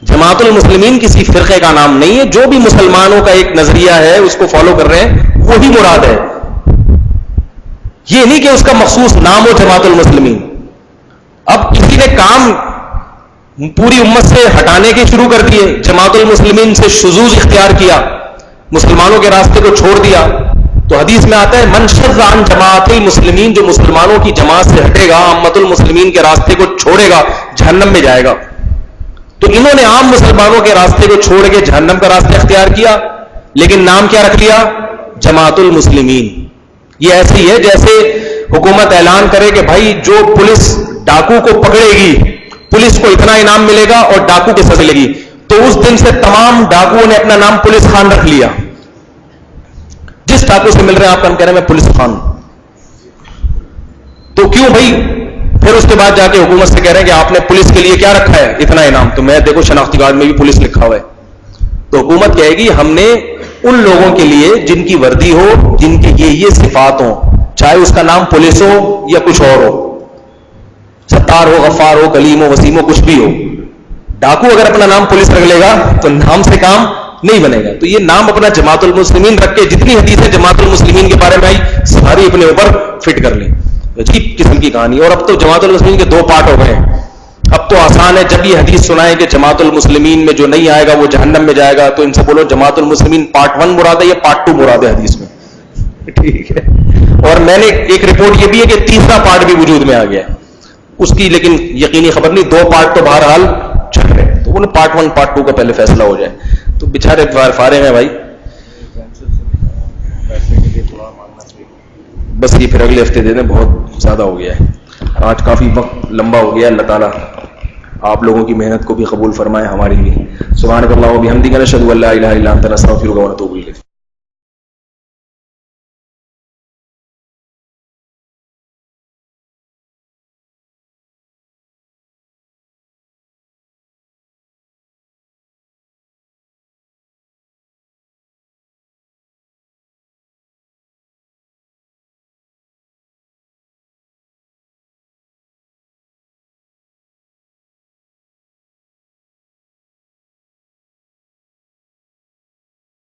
جماعت المسلمین کسی فرقے کا نام نہیں ہے, جو بھی مسلمانوں کا ایک نظریہ ہے اس کو فالو کر رہے ہیں وہی مراد ہے. یہ نہیں کہ اس کا مخصوص نام ہو جماعت المسلمین. اب کسی نے کام پوری امت سے ہٹانے کے شروع کر دیے, جماعت المسلمین سے شذوذ اختیار کیا, مسلمانوں کے راستے کو چھوڑ دیا. تو حدیث میں آتا ہے من شذ عن جماعت المسلمین, جو مسلمانوں کی جماعت سے ہٹے گا, امت المسلمین کے راستے کو چھوڑے گا, جہنم میں جائے گا. تو انہوں نے عام مسلمانوں کے راستے کو چھوڑ کے جہنم کا راستہ اختیار کیا, لیکن نام کیا رکھ لیا؟ جماعت المسلمین. یہ ایسے ہی ہے جیسے حکومت اعلان کرے کہ بھائی جو پولیس ڈاکو کو پکڑے گی پولیس کو اتنا انعام ملے گا اور ڈاکو کی سزا ملے گی. تو اس دن سے تمام ڈاکوؤں نے اپنا نام پولیس خان رکھ لیا. جس ڈاکو سے مل رہے ہیں آپ کا کہہ رہے ہیں میں پولیس خان. تو کیوں بھائی؟ پھر اس کے بعد جا کے حکومت سے کہہ رہے ہیں کہ آپ نے پولیس کے لیے کیا رکھا ہے اتنا انعام. تو میں دیکھو شناختی کارڈ میں بھی پولیس لکھا ہوا ہے. تو حکومت کہے گی ہم نے ان لوگوں کے لیے جن کی وردی ہو, جن کی یہ صفات ہوں, چاہے اس کا نام پولیس ہو یا کچھ اور ہو, ستار ہو, غفار ہو, کلیم ہو, وسیم ہو, کچھ بھی ہو. ڈاکو اگر اپنا نام پولیس رکھ لے گا تو نام سے کام نہیں بنے گا. تو یہ نام اپنا جماعت المسلمین رکھ کے جتنی حدیثیں جماعت المسلمین کے بارے میں آئی ساری اپنے اوپر فٹ کر لیں. عجیب قسم کی کہانی. اور اب تو جماعت المسلمین کے دو پارٹ ہو گئے ہیں. اب تو آسان ہے, جب یہ حدیث سنائیں کہ جماعت المسلمین میں جو نہیں آئے گا وہ جہنم میں جائے گا, تو ان سے بولو جماعت المسلمین پارٹ 1 مراد ہے یا پارٹ 2 مراد ہے حدیث میں؟ ٹھیک ہے. اور میں نے ایک رپورٹ یہ بھی ہے کہ تیسرا پارٹ بھی وجود میں آ گیا اس کی, لیکن یقینی خبر نہیں. 2 پارٹ تو بہرحال چل رہے ہیں, تو وہ پارٹ 1 پارٹ 2 کا پہلے فیصلہ ہو جائے. تو بےچارے فارغ ہیں بھائی, بس یہ پھر اگلے ہفتے دے دیں, بہت زیادہ ہو گیا ہے. آج کافی وقت لمبا ہو گیا. اللہ تعالیٰ آپ لوگوں کی محنت کو بھی قبول فرمائے, ہماری بھی. سبحانک اللہم و بحمدک نشہد ان لا الہ الا انت نستغفرک و نتوب الیک.